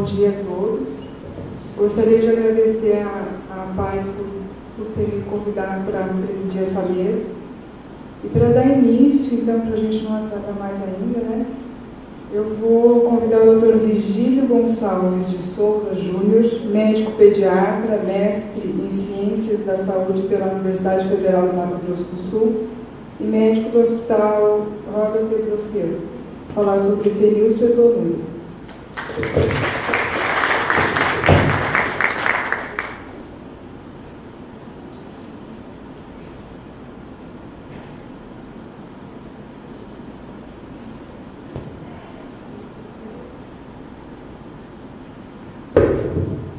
bom dia a todos. Gostaria de agradecer a PAI por ter me convidado para presidir essa mesa. E para dar início, então, para a gente não atrasar mais ainda, né? Eu vou convidar o Dr. Virgílio Gonçalves de Souza Júnior, médico pediatra, mestre em Ciências da Saúde pela Universidade Federal do Mato Grosso do Sul e médico do Hospital Rosa Pedroceiro, falar sobre fenilcetonúria.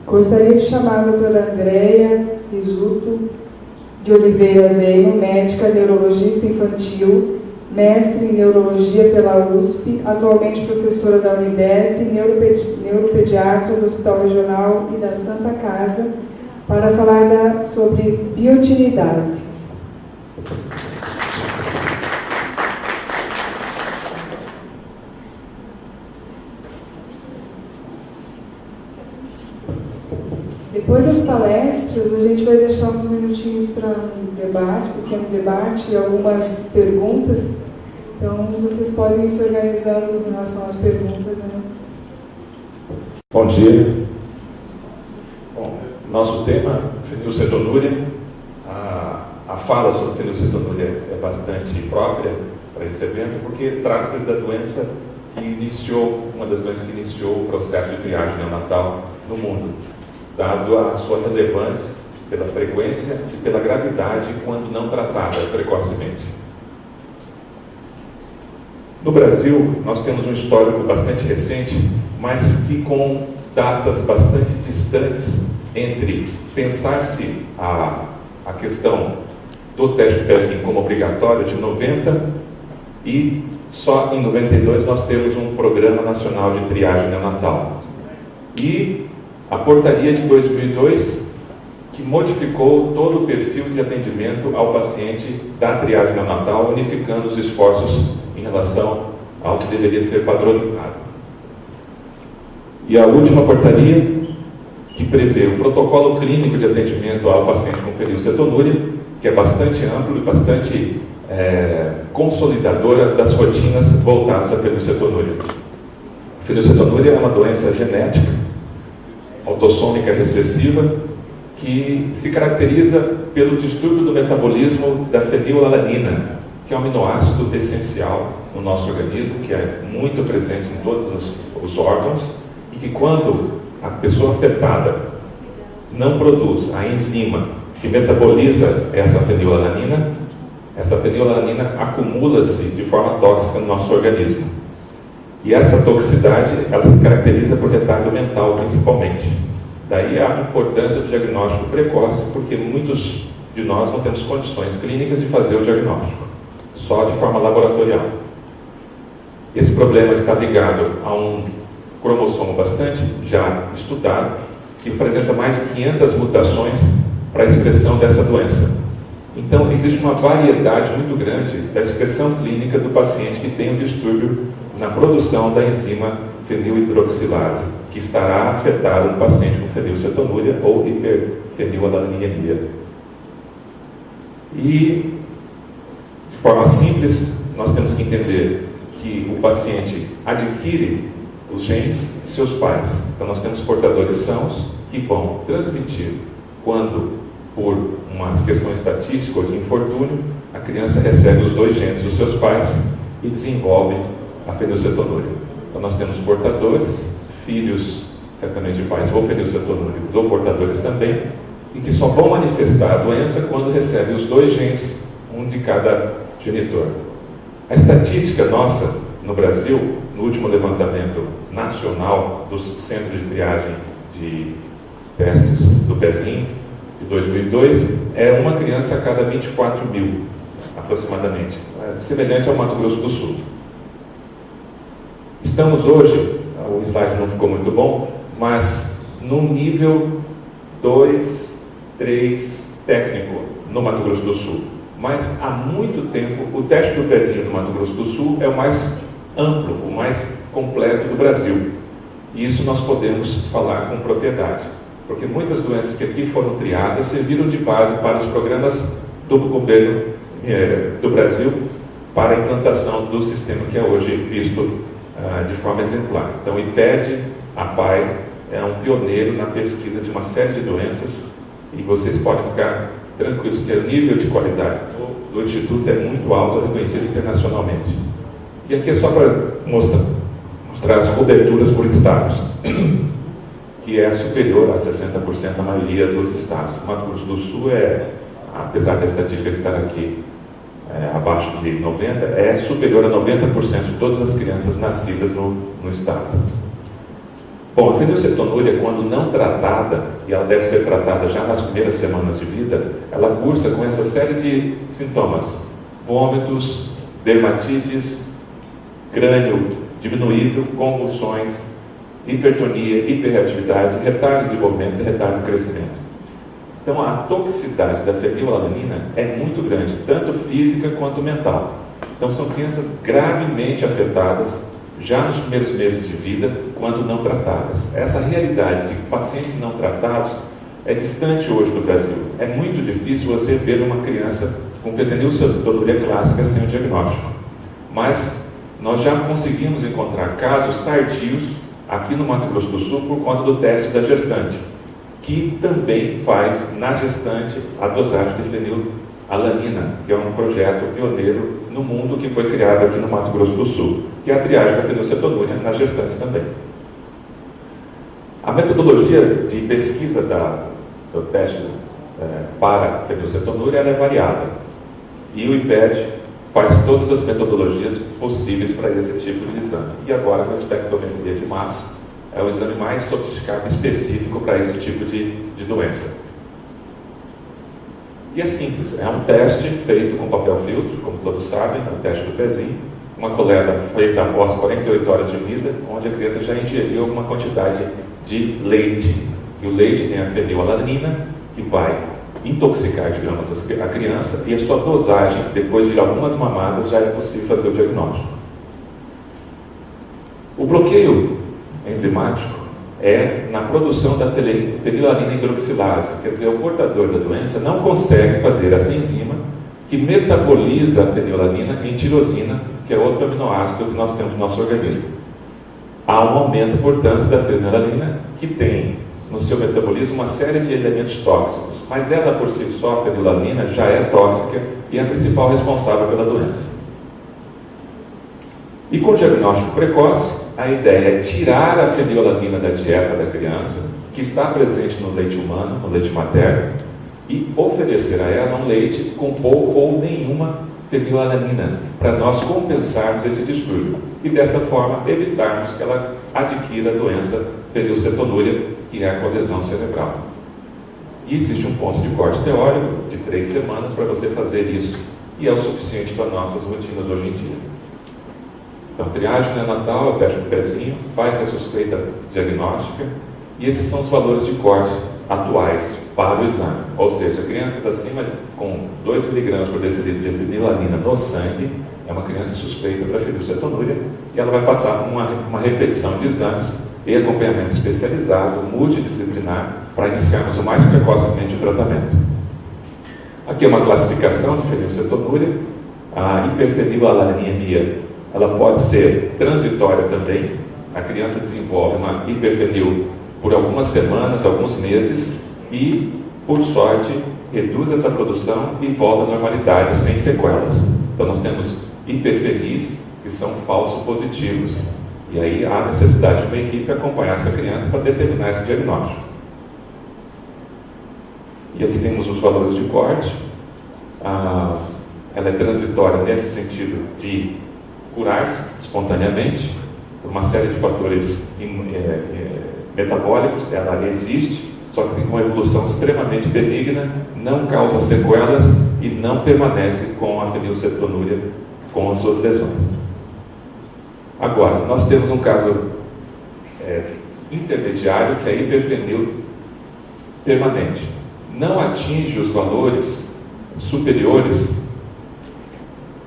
Gostaria de chamar a doutora Andréia Risuto de Oliveira Leno, médica neurologista infantil, mestre em neurologia pela USP, atualmente professora da Uniderp, neuropediatra do Hospital Regional e da Santa Casa, para falar sobre biotinidase. Depois das palestras, a gente vai deixar uns minutinhos para um debate, um pequeno debate e algumas perguntas. Então, vocês podem ir se organizando em relação às perguntas, né? Bom dia. Bom, nosso tema, fenilcetonúria. A fala sobre fenilcetonúria é bastante própria para esse evento, porque trata-se da doença que iniciou, uma das doenças que iniciou o processo de triagem neonatal no mundo, dado a sua relevância pela frequência e pela gravidade quando não tratada precocemente. No Brasil, nós temos um histórico bastante recente, mas que com datas bastante distantes entre pensar-se a questão do teste do pezinho como obrigatório de 90 e só em 92 nós temos um Programa Nacional de Triagem Neonatal. E a portaria de 2002, que modificou todo o perfil de atendimento ao paciente da triagem neonatal, unificando os esforços em relação ao que deveria ser padronizado. E a última portaria, que prevê o protocolo clínico de atendimento ao paciente com fenilcetonúria, que é bastante amplo e bastante consolidadora das rotinas voltadas à fenilcetonúria. A fenilcetonúria é uma doença genética autossômica recessiva, que se caracteriza pelo distúrbio do metabolismo da fenilalanina, que é um aminoácido essencial no nosso organismo, que é muito presente em todos os órgãos, e que quando a pessoa afetada não produz a enzima que metaboliza essa fenilalanina acumula-se de forma tóxica no nosso organismo. E essa toxicidade, ela se caracteriza por retardo mental, principalmente. Daí a importância do diagnóstico precoce, porque muitos de nós não temos condições clínicas de fazer o diagnóstico, só de forma laboratorial. Esse problema está ligado a um cromossomo bastante já estudado, que apresenta mais de 500 mutações para a expressão dessa doença. Então, existe uma variedade muito grande da expressão clínica do paciente que tem um distúrbio na produção da enzima fenilhidroxilase, que estará afetado no paciente com fenilcetonúria ou hiperfenilalaninemia. E, de forma simples, nós temos que entender que o paciente adquire os genes de seus pais. Então, nós temos portadores sãos que vão transmitir quando, por uma questão estatística ou de infortúnio, a criança recebe os 2 genes dos seus pais e desenvolve a fenilcetonúria. Então nós temos portadores, filhos, certamente de pais ou fenilcetonúricos ou portadores também, e que só vão manifestar a doença quando recebem os 2 genes, um de cada genitor. A estatística nossa no Brasil, no último levantamento nacional dos centros de triagem de testes do pezinho, de 2002, é uma criança a cada 24 mil, aproximadamente, semelhante ao Mato Grosso do Sul. Estamos hoje, o slide não ficou muito bom, mas num nível 2, 3 técnico no Mato Grosso do Sul. Mas há muito tempo, o teste do pezinho no Mato Grosso do Sul é o mais amplo, o mais completo do Brasil. E isso nós podemos falar com propriedade, porque muitas doenças que aqui foram triadas serviram de base para os programas do governo do Brasil para a implantação do sistema que é hoje visto de forma exemplar. Então, o IPED, a APAE, é um pioneiro na pesquisa de uma série de doenças, e vocês podem ficar tranquilos que o nível de qualidade do Instituto é muito alto, reconhecido internacionalmente. E aqui é só para mostrar as coberturas por estados, que é superior a 60% a maioria dos estados. O Mato Grosso do Sul apesar da estatística estar aqui abaixo de 90%, é superior a 90% de todas as crianças nascidas no estado. Bom, a fenilcetonúria, quando não tratada, e ela deve ser tratada já nas primeiras semanas de vida, ela cursa com essa série de sintomas: vômitos, dermatites, crânio diminuído, convulsões, hipertonia, hiperreatividade, retardo de desenvolvimento e retardo de crescimento. Então, a toxicidade da fenilalanina é muito grande, tanto física quanto mental. Então, são crianças gravemente afetadas já nos primeiros meses de vida, quando não tratadas. Essa realidade de pacientes não tratados é distante hoje do Brasil. É muito difícil você ver uma criança com fenilcetonúria clássica sem o diagnóstico. Mas nós já conseguimos encontrar casos tardios aqui no Mato Grosso do Sul por conta do teste da gestante, que também faz na gestante a dosagem de fenilalanina, que é um projeto pioneiro no mundo que foi criado aqui no Mato Grosso do Sul, que é a triagem da fenilcetonúria nas gestantes também. A metodologia de pesquisa do teste para a fenilcetonúria é variada, e o IPED faz todas as metodologias possíveis para esse tipo de exame. E agora, a espectrometria de massa é o exame mais sofisticado e específico para esse tipo de doença. E é simples, é um teste feito com papel filtro, como todos sabem, é o teste do pezinho, uma coleta feita após 48 horas de vida, onde a criança já ingeriu alguma quantidade de leite. E o leite tem a fenilalanina, que vai intoxicar, digamos, a criança, e a sua dosagem, depois de algumas mamadas, já é possível fazer o diagnóstico. O bloqueio enzimático é na produção da fenilalanina hidroxilase, quer dizer, o portador da doença não consegue fazer essa enzima que metaboliza a fenilalanina em tirosina, que é outro aminoácido que nós temos no nosso organismo. Há um aumento, portanto, da fenilalanina, que tem no seu metabolismo uma série de elementos tóxicos, mas ela por si só, a fenilalanina, já é tóxica e é a principal responsável pela doença. E com o diagnóstico precoce, a ideia é tirar a fenilalanina da dieta da criança, que está presente no leite humano, no leite materno, e oferecer a ela um leite com pouco ou nenhuma fenilalanina, para nós compensarmos esse distúrbio e dessa forma evitarmos que ela adquira a doença fenilcetonúria, que é a colisão cerebral. E existe um ponto de corte teórico de 3 semanas para você fazer isso, e é o suficiente para nossas rotinas hoje em dia. Então, triagem neonatal, eu fecho o pezinho, faz a suspeita diagnóstica, e esses são os valores de corte atuais para o exame. Ou seja, crianças acima com 2 mg por decilitro de fenilalanina no sangue, é uma criança suspeita para fenilcetonúria, e ela vai passar por uma repetição de exames e acompanhamento especializado, multidisciplinar, para iniciarmos o mais precocemente o tratamento. Aqui é uma classificação de fenilcetonúria. A hiperfenilalanemia, ela pode ser transitória também. A criança desenvolve uma hiperfenil por algumas semanas, alguns meses, e, por sorte, reduz essa produção e volta à normalidade sem sequelas. Então, nós temos hiperfenis que são falso positivos. E aí há necessidade de uma equipe acompanhar essa criança para determinar esse diagnóstico. E aqui temos os valores de corte. Ela é transitória nesse sentido de curar-se espontaneamente por uma série de fatores metabólicos. Ela existe, só que tem uma evolução extremamente benigna, não causa sequelas e não permanece com a fenilcetonúria, com as suas lesões. Agora, nós temos um caso intermediário, que é a hiperfenil permanente. Não atinge os valores superiores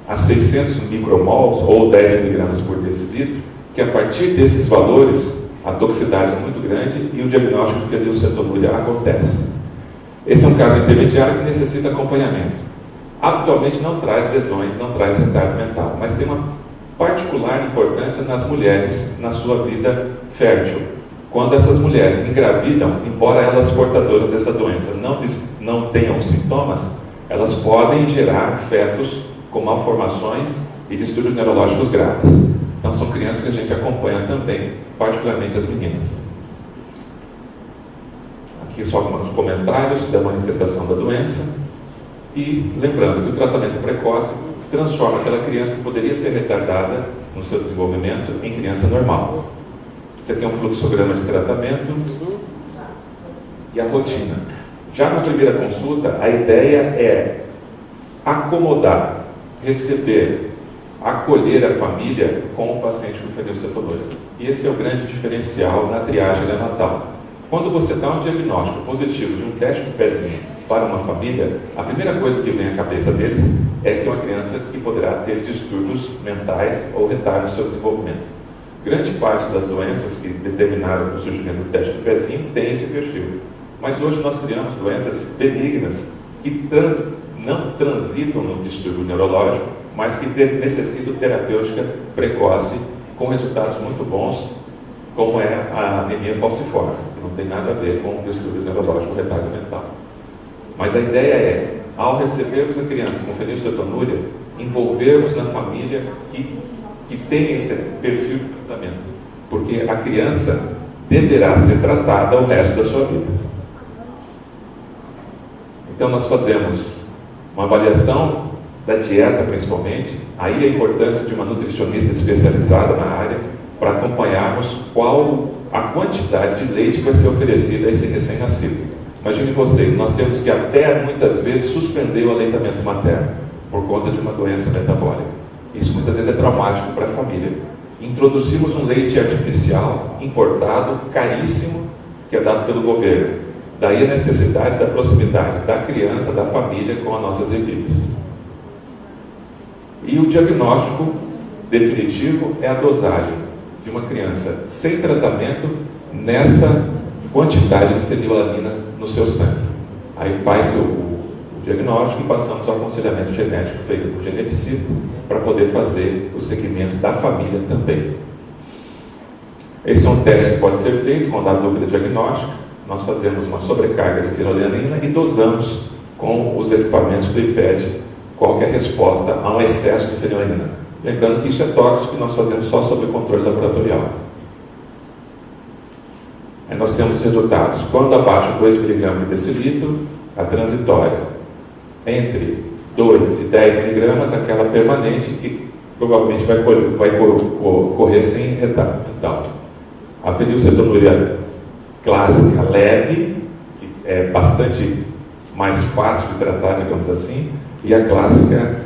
a 600 micromols ou 10 mg por decilitro, que a partir desses valores a toxicidade é muito grande e o diagnóstico de fenilcetonúria acontece. Esse é um caso intermediário que necessita acompanhamento. Habitualmente não traz lesões, não traz retardo mental, mas tem uma particular importância nas mulheres na sua vida fértil. Quando essas mulheres engravidam, embora elas portadoras dessa doença não tenham sintomas, elas podem gerar fetos com malformações e distúrbios neurológicos graves. Então são crianças que a gente acompanha também, particularmente as meninas. Aqui só alguns comentários da manifestação da doença. E lembrando que o tratamento precoce transforma aquela criança que poderia ser retardada no seu desenvolvimento em criança normal. Você tem um fluxograma de tratamento e a rotina. Já na primeira consulta, a ideia é acomodar, receber, acolher a família com o paciente com fenilcetonúria. E esse é o grande diferencial na triagem neonatal. Quando você dá um diagnóstico positivo de um teste do pezinho para uma família, a primeira coisa que vem à cabeça deles é que é uma criança que poderá ter distúrbios mentais ou retardo no seu desenvolvimento. Grande parte das doenças que determinaram o surgimento do teste do pezinho tem esse perfil. Mas hoje nós criamos doenças benignas que não transitam no distúrbio neurológico, mas que necessitam terapêutica precoce com resultados muito bons, como é a anemia falciforme, que não tem nada a ver com o distúrbio neurológico, retardo mental. Mas a ideia é, ao recebermos a criança com fenilcetonúria, envolvermos na família que tem esse perfil de tratamento, porque a criança deverá ser tratada o resto da sua vida. Então nós fazemos uma avaliação da dieta principalmente, aí a importância de uma nutricionista especializada na área, para acompanharmos qual a quantidade de leite que vai ser oferecida a esse recém-nascido. Imagine vocês, nós temos que até muitas vezes suspender o aleitamento materno por conta de uma doença metabólica. Isso muitas vezes é traumático para a família. Introduzimos um leite artificial, importado, caríssimo, que é dado pelo governo. Daí a necessidade da proximidade da criança, da família com as nossas equipes. E o diagnóstico definitivo é a dosagem de uma criança sem tratamento nessa quantidade de fenilalanina no seu sangue. Aí faz o diagnóstico e passamos ao aconselhamento genético feito por geneticista para poder fazer o segmento da família também. Esse é um teste que pode ser feito quando há dúvida diagnóstica. Nós fazemos uma sobrecarga de fenilalanina e dosamos com os equipamentos do IPED qualquer resposta a um excesso de fenilalanina. Lembrando que isso é tóxico e nós fazemos só sob controle laboratorial. Aí nós temos os resultados. Quando abaixo de 2 mg por decilitro, a transitória. Entre 2 e 10 mg, aquela permanente que provavelmente vai correr sem retardo mental. A fenilcetonúria clássica leve, que é bastante mais fácil de tratar, digamos assim, e a clássica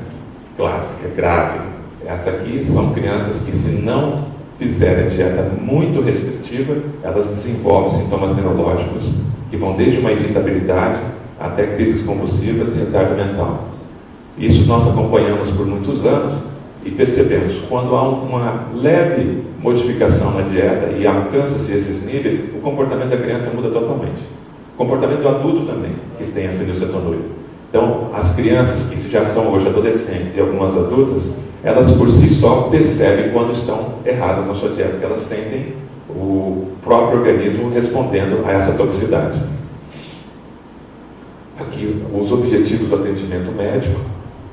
grave. Essa aqui são crianças que, se não fizerem dieta muito restritiva, elas desenvolvem sintomas neurológicos que vão desde uma irritabilidade até crises convulsivas e retardo mental. Isso nós acompanhamos por muitos anos e percebemos que quando há uma leve modificação na dieta e alcança-se esses níveis, o comportamento da criança muda totalmente. O comportamento do adulto também, que tem a fenilcetonúria. Então, as crianças que já são hoje adolescentes e algumas adultas, elas por si só percebem quando estão erradas na sua dieta, porque elas sentem o próprio organismo respondendo a essa toxicidade. Aqui, os objetivos do atendimento médico: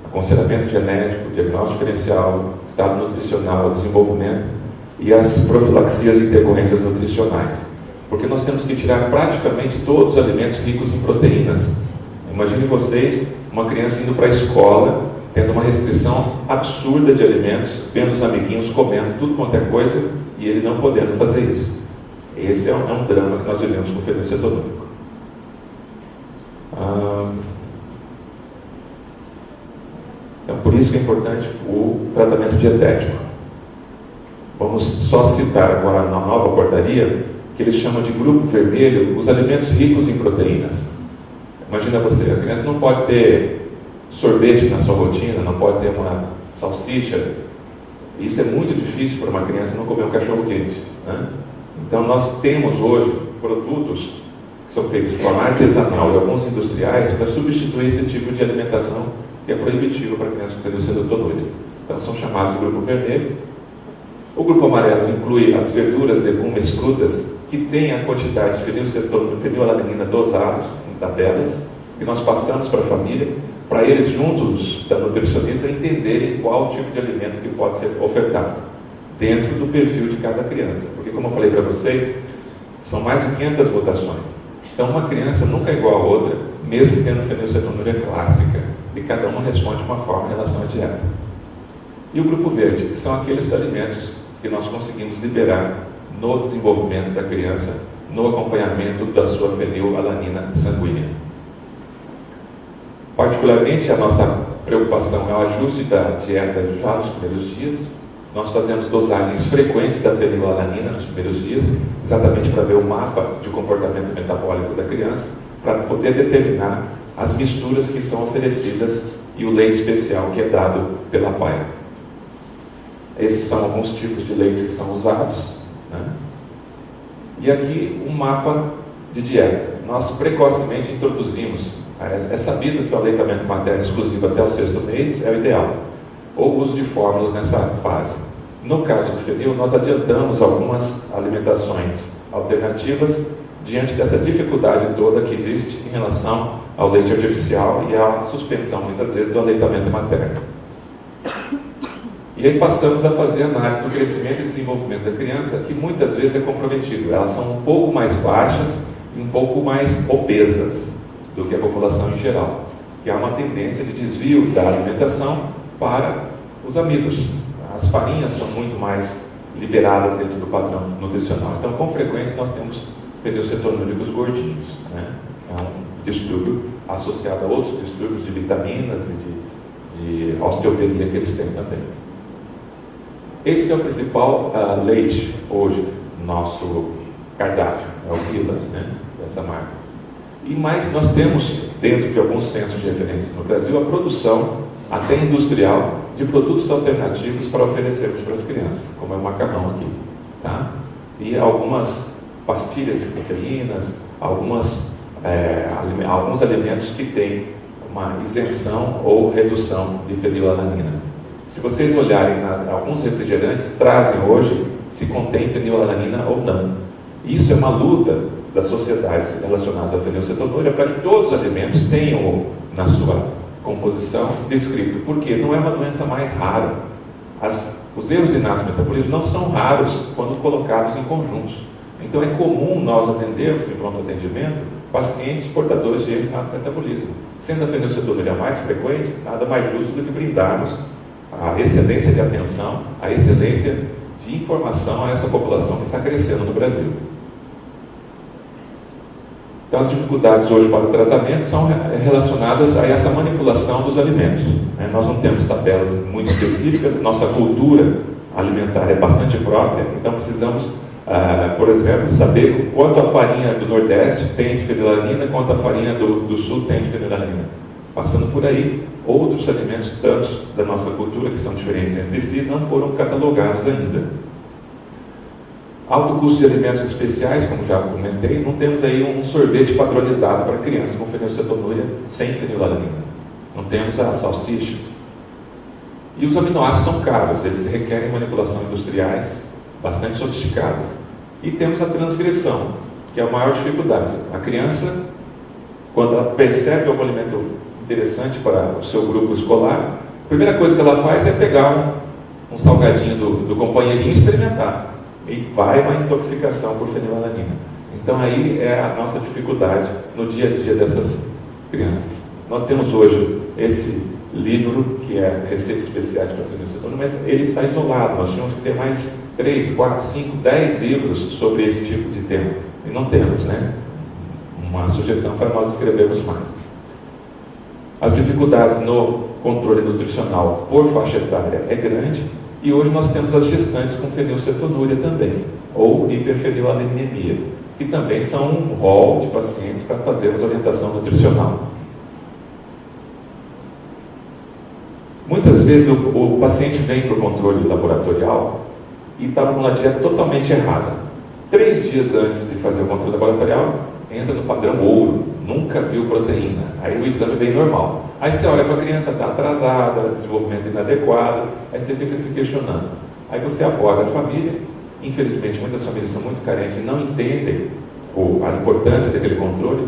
aconselhamento genético, diagnóstico diferencial, estado nutricional, desenvolvimento e as profilaxias de intercorrências nutricionais. Porque nós temos que tirar praticamente todos os alimentos ricos em proteínas. Imagine vocês, uma criança indo para a escola, tendo uma restrição absurda de alimentos, vendo os amiguinhos comendo tudo quanto é coisa e ele não podendo fazer isso. Esse é um drama que nós vivemos com o fenilcetonúrico. Então, por isso que é importante o tratamento dietético. Vamos só citar agora na nova portaria, que eles chamam de grupo vermelho, os alimentos ricos em proteínas. Imagina você, a criança não pode ter sorvete na sua rotina, não pode ter uma salsicha. Isso é muito difícil para uma criança não comer um cachorro quente, né? Então, nós temos hoje produtos que são feitos de forma artesanal e alguns industriais para substituir esse tipo de alimentação que é proibitivo para crianças com fenilcetonúria. Então, são chamados de grupo vermelho. O grupo amarelo inclui as verduras, legumes, frutas que têm a quantidade de fenilalanina dosados em tabelas, que nós passamos para a família, para eles juntos da nutricionista entenderem qual tipo de alimento que pode ser ofertado dentro do perfil de cada criança. Porque, como eu falei para vocês, são mais de 500 mutações. Então, uma criança nunca é igual a outra, mesmo tendo fenilcetonúria clássica, e cada uma responde de uma forma em relação à dieta. E o grupo verde, que são aqueles alimentos que nós conseguimos liberar no desenvolvimento da criança, no acompanhamento da sua fenilalanina sanguínea. Particularmente, a nossa preocupação é o ajuste da dieta já nos primeiros dias. Nós fazemos dosagens frequentes da fenilalanina nos primeiros dias, exatamente para ver o mapa de comportamento metabólico da criança, para poder determinar as misturas que são oferecidas e o leite especial que é dado pela PAI. Esses são alguns tipos de leites que são usados, né? E aqui um mapa de dieta. Nós precocemente introduzimos, é sabido que o aleitamento materno exclusivo até o 6º mês é o ideal, ou o uso de fórmulas nessa fase. No caso do fenil, nós adiantamos algumas alimentações alternativas diante dessa dificuldade toda que existe em relação ao leite artificial e à suspensão, muitas vezes, do aleitamento materno. E aí passamos a fazer análise do crescimento e desenvolvimento da criança, que muitas vezes é comprometido. Elas são um pouco mais baixas e um pouco mais obesas do que a população em geral, que há uma tendência de desvio da alimentação para os amidos. As farinhas são muito mais liberadas dentro do padrão nutricional. Então, com frequência, nós temos fenilcetonúricos gordinhos, né? É um distúrbio associado a outros distúrbios de vitaminas e de osteopenia que eles têm também. Esse é o principal leite hoje, nosso cardápio, é o Vila, né? Essa marca. E mais, nós temos, dentro de alguns centros de referência no Brasil, a produção, até industrial, de produtos alternativos para oferecermos para as crianças, como é o macarrão aqui, tá? E algumas pastilhas de proteínas, alguns alimentos que têm uma isenção ou redução de fenilalanina. Se vocês olharem, alguns refrigerantes trazem hoje se contém fenilalanina ou não. Isso é uma luta das sociedades relacionadas à fenilcetonúria para que todos os alimentos tenham na sua composição descrito, porque não é uma doença mais rara. Os erros inatos do metabolismo não são raros quando colocados em conjuntos. Então é comum nós atendermos em pronto atendimento pacientes portadores de erros inatos do metabolismo. Sendo a fenilcetonúria mais frequente, nada mais justo do que brindarmos a excelência de atenção, a excelência de informação a essa população que está crescendo no Brasil. Então, as dificuldades hoje para o tratamento são relacionadas a essa manipulação dos alimentos. Nós não temos tabelas muito específicas, nossa cultura alimentar é bastante própria, então precisamos, por exemplo, saber quanto a farinha do Nordeste tem de fenilalanina e quanto a farinha do Sul tem de fenilalanina. Passando por aí, outros alimentos, tantos da nossa cultura, que são diferentes entre si, não foram catalogados ainda. Alto custo de alimentos especiais, como já comentei, não temos aí um sorvete padronizado para crianças com fenilcetonúria sem fenilalanina. Não temos a salsicha. E os aminoácidos são caros, eles requerem manipulação industriais bastante sofisticadas. E temos a transgressão, que é a maior dificuldade. A criança, quando ela percebe algum alimento interessante para o seu grupo escolar, a primeira coisa que ela faz é pegar um salgadinho do companheirinho e experimentar. E vai uma intoxicação por fenilalanina. Então aí é a nossa dificuldade no dia a dia dessas crianças. Nós temos hoje esse livro, que é Receitas Especiais para Fenilcetonúria, mas ele está isolado. Nós tínhamos que ter mais 3, 4, 5, 10 livros sobre esse tipo de tema. E não temos, né? Uma sugestão para nós escrevermos mais. As dificuldades no controle nutricional por faixa etária é grande. E hoje nós temos as gestantes com fenilcetonúria também, ou hiperfenilalanemia, que também são um rol de pacientes para fazermos orientação nutricional. Muitas vezes o paciente vem para o controle laboratorial e está numa dieta totalmente errada. 3 dias antes de fazer o controle laboratorial, entra no padrão ouro, nunca viu proteína. Aí o exame vem normal. Aí você olha para a criança, está atrasada, desenvolvimento inadequado, aí você fica se questionando. Aí você aborda a família, infelizmente muitas famílias são muito carentes e não entendem a importância daquele controle,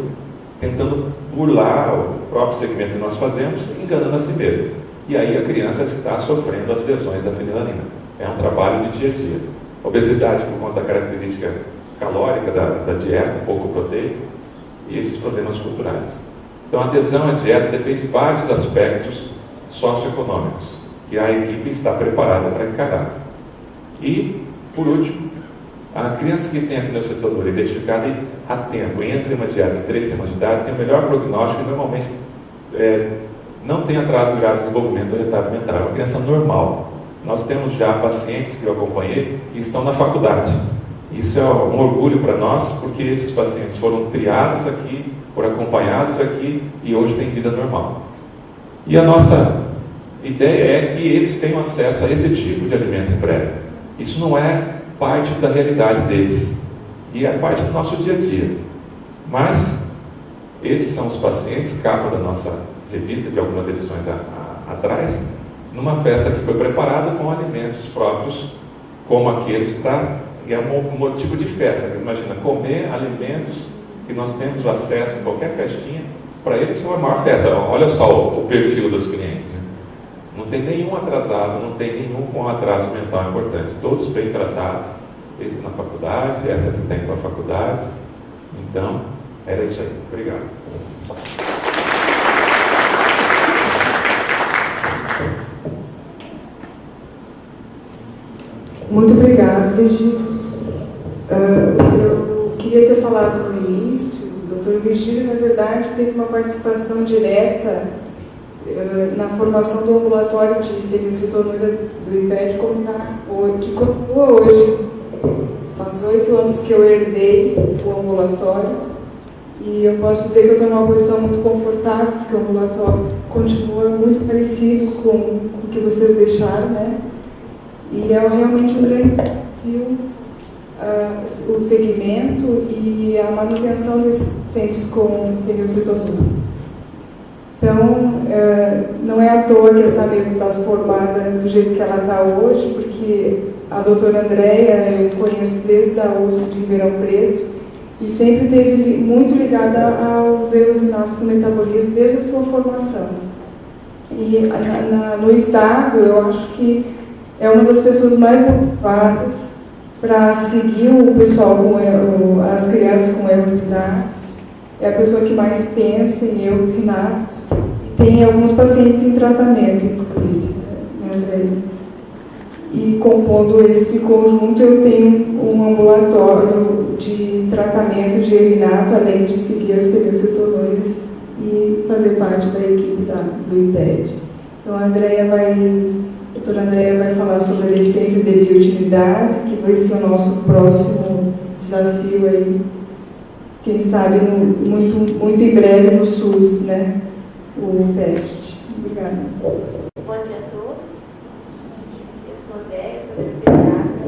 tentando burlar o próprio segmento que nós fazemos, enganando a si mesmo. E aí a criança está sofrendo as lesões da fenilalanina. É um trabalho de dia a dia. Obesidade por conta da característica calórica da dieta, pouco proteica, e esses problemas culturais. Então a adesão à dieta depende de vários aspectos socioeconômicos, que a equipe está preparada para encarar. E, por último, a criança que tem a fenilcetonúria identificada a tempo e entra em uma dieta em 3 semanas de idade tem o melhor prognóstico e normalmente não tem atraso grave de desenvolvimento do retardo mental. É uma criança normal. Nós temos já pacientes que eu acompanhei que estão na faculdade. Isso é um orgulho para nós, porque esses pacientes foram triados aqui, foram acompanhados aqui e hoje têm vida normal. E a nossa ideia é que eles tenham acesso a esse tipo de alimento em breve. Isso não é parte da realidade deles e é parte do nosso dia a dia. Mas esses são os pacientes, capa da nossa revista de algumas edições atrás, numa festa que foi preparada com alimentos próprios, como aqueles que é um tipo de festa. Imagina, comer alimentos que nós temos acesso em qualquer festinha, para eles foi a maior festa. Olha só o perfil dos clientes, né? Não tem nenhum atrasado, não tem nenhum com atraso mental importante, todos bem tratados, esse na faculdade, essa que tem com a faculdade. Então, era isso aí. Obrigado. Muito obrigada, Virgílio. Eu queria ter falado no início, o Dr. Virgílio, na verdade, teve uma participação direta na formação do ambulatório de fenilcetonúria do IPED, que continua hoje. Faz 8 anos que eu herdei o ambulatório e eu posso dizer que eu estou numa posição muito confortável, porque o ambulatório continua muito parecido com o que vocês deixaram, né? E é realmente um grande desafio o segmento e a manutenção desses pacientes com fenilcetonúria. Então, não é à toa que essa mesa está formada do jeito que ela está hoje, porque a doutora Andréia eu conheço desde a USP de Ribeirão Preto e sempre esteve muito ligada aos erros inatos do metabolismo desde a sua formação. E no Estado, eu acho que é uma das pessoas mais motivadas para seguir o pessoal, as crianças com erros inatos. É a pessoa que mais pensa em erros inatos. E tem alguns pacientes em tratamento, inclusive, né, André? E compondo esse conjunto, eu tenho um ambulatório de tratamento de erro inato, além de seguir as fenilcetonúrias e fazer parte da equipe do IPED. Então, a doutora Andréia vai falar sobre a deficiência de biotinidase, que vai ser o nosso próximo desafio aí, quem sabe muito em breve no SUS, né, o teste. Obrigada. Bom dia a todos. Eu sou Andréia, sou pediatra.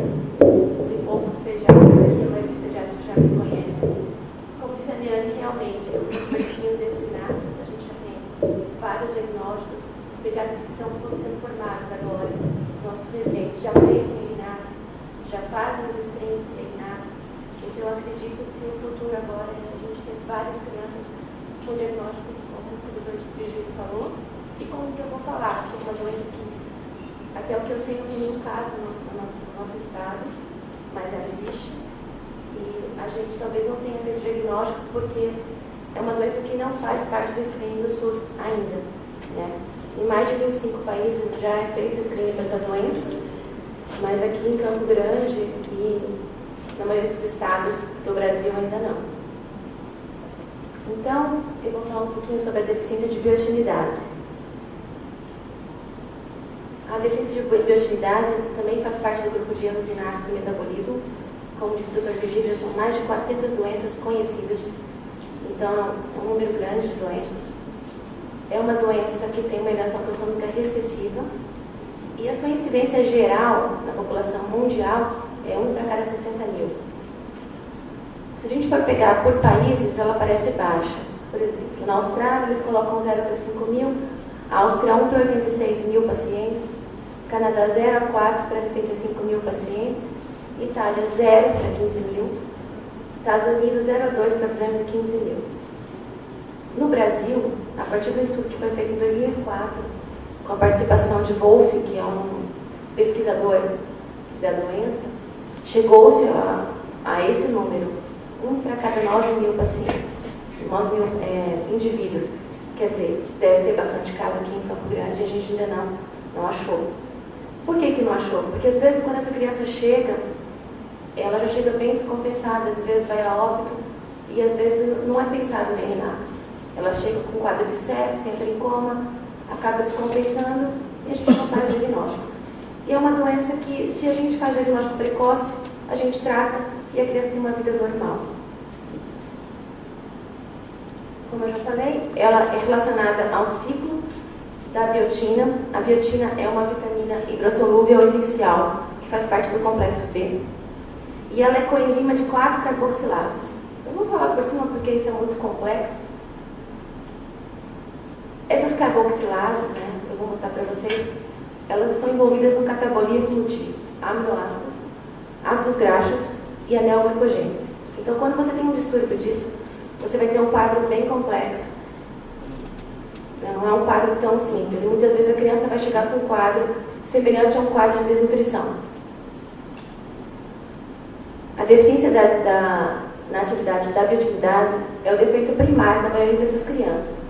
Tem poucos pediatras aqui, a maioria dos pediatras já me conhecem. Como disse a Liane, realmente, eu persegui os erros inatos, a gente já tem vários diagnósticos. Os pediatras que estão sendo formados agora, os nossos residentes, já conhecem o inato, já fazem os screens para inato. Então, eu acredito que o futuro agora é a gente ter várias crianças com diagnósticos, como o Dr. Virgílio falou, e como que eu vou falar, que é uma doença que, até o que eu sei, não tem nenhum caso no nosso estado, mas ela existe. E a gente talvez não tenha feito diagnóstico porque é uma doença que não faz parte do screening do SUS ainda, né? Em mais de 25 países já é feito screening para essa doença, mas aqui em Campo Grande e na maioria dos estados do Brasil ainda não. Então, eu vou falar um pouquinho sobre a deficiência de biotinidase. A deficiência de biotinidase também faz parte do grupo de erros inatos e metabolismo. Como disse o Dr. Virgílio, já são mais de 400 doenças conhecidas. Então, é um número grande de doenças. É uma doença que tem uma herança autossômica recessiva. E a sua incidência geral na população mundial é 1 para cada 60 mil. Se a gente for pegar por países, ela parece baixa. Por exemplo, na Austrália, eles colocam 0 para 5 mil, a Áustria 1 para 86 mil pacientes, Canadá 0 a 4 para 75 mil pacientes, Itália 0 para 15 mil, Estados Unidos 0 a 2 para 215 mil. No Brasil, a partir do estudo que foi feito em 2004, com a participação de Wolff, que é um pesquisador da doença, chegou-se a esse número, 1 para cada 9 mil pacientes, 9 mil indivíduos. Quer dizer, deve ter bastante caso aqui em Campo Grande e a gente ainda não achou. Por que não achou? Porque às vezes quando essa criança chega, ela já chega bem descompensada, às vezes vai a óbito e às vezes não é pensado nem Renato. Ela chega com quadro de sepse, entra em coma, acaba descompensando e a gente não faz diagnóstico. E é uma doença que, se a gente faz diagnóstico precoce, a gente trata e a criança tem uma vida normal. Como eu já falei, ela é relacionada ao ciclo da biotina. A biotina é uma vitamina hidrossolúvel essencial, que faz parte do complexo B. E ela é coenzima de 4 carboxilases. Eu vou falar por cima porque isso é muito complexo. Essas carboxilases, eu vou mostrar para vocês, elas estão envolvidas no catabolismo de aminoácidos, ácidos graxos e anel-glicogênese. Então, quando você tem um distúrbio disso, você vai ter um quadro bem complexo. Não é um quadro tão simples. E muitas vezes a criança vai chegar com um quadro semelhante a um quadro de desnutrição. A deficiência na atividade da biotinidase é o defeito primário da maioria dessas crianças.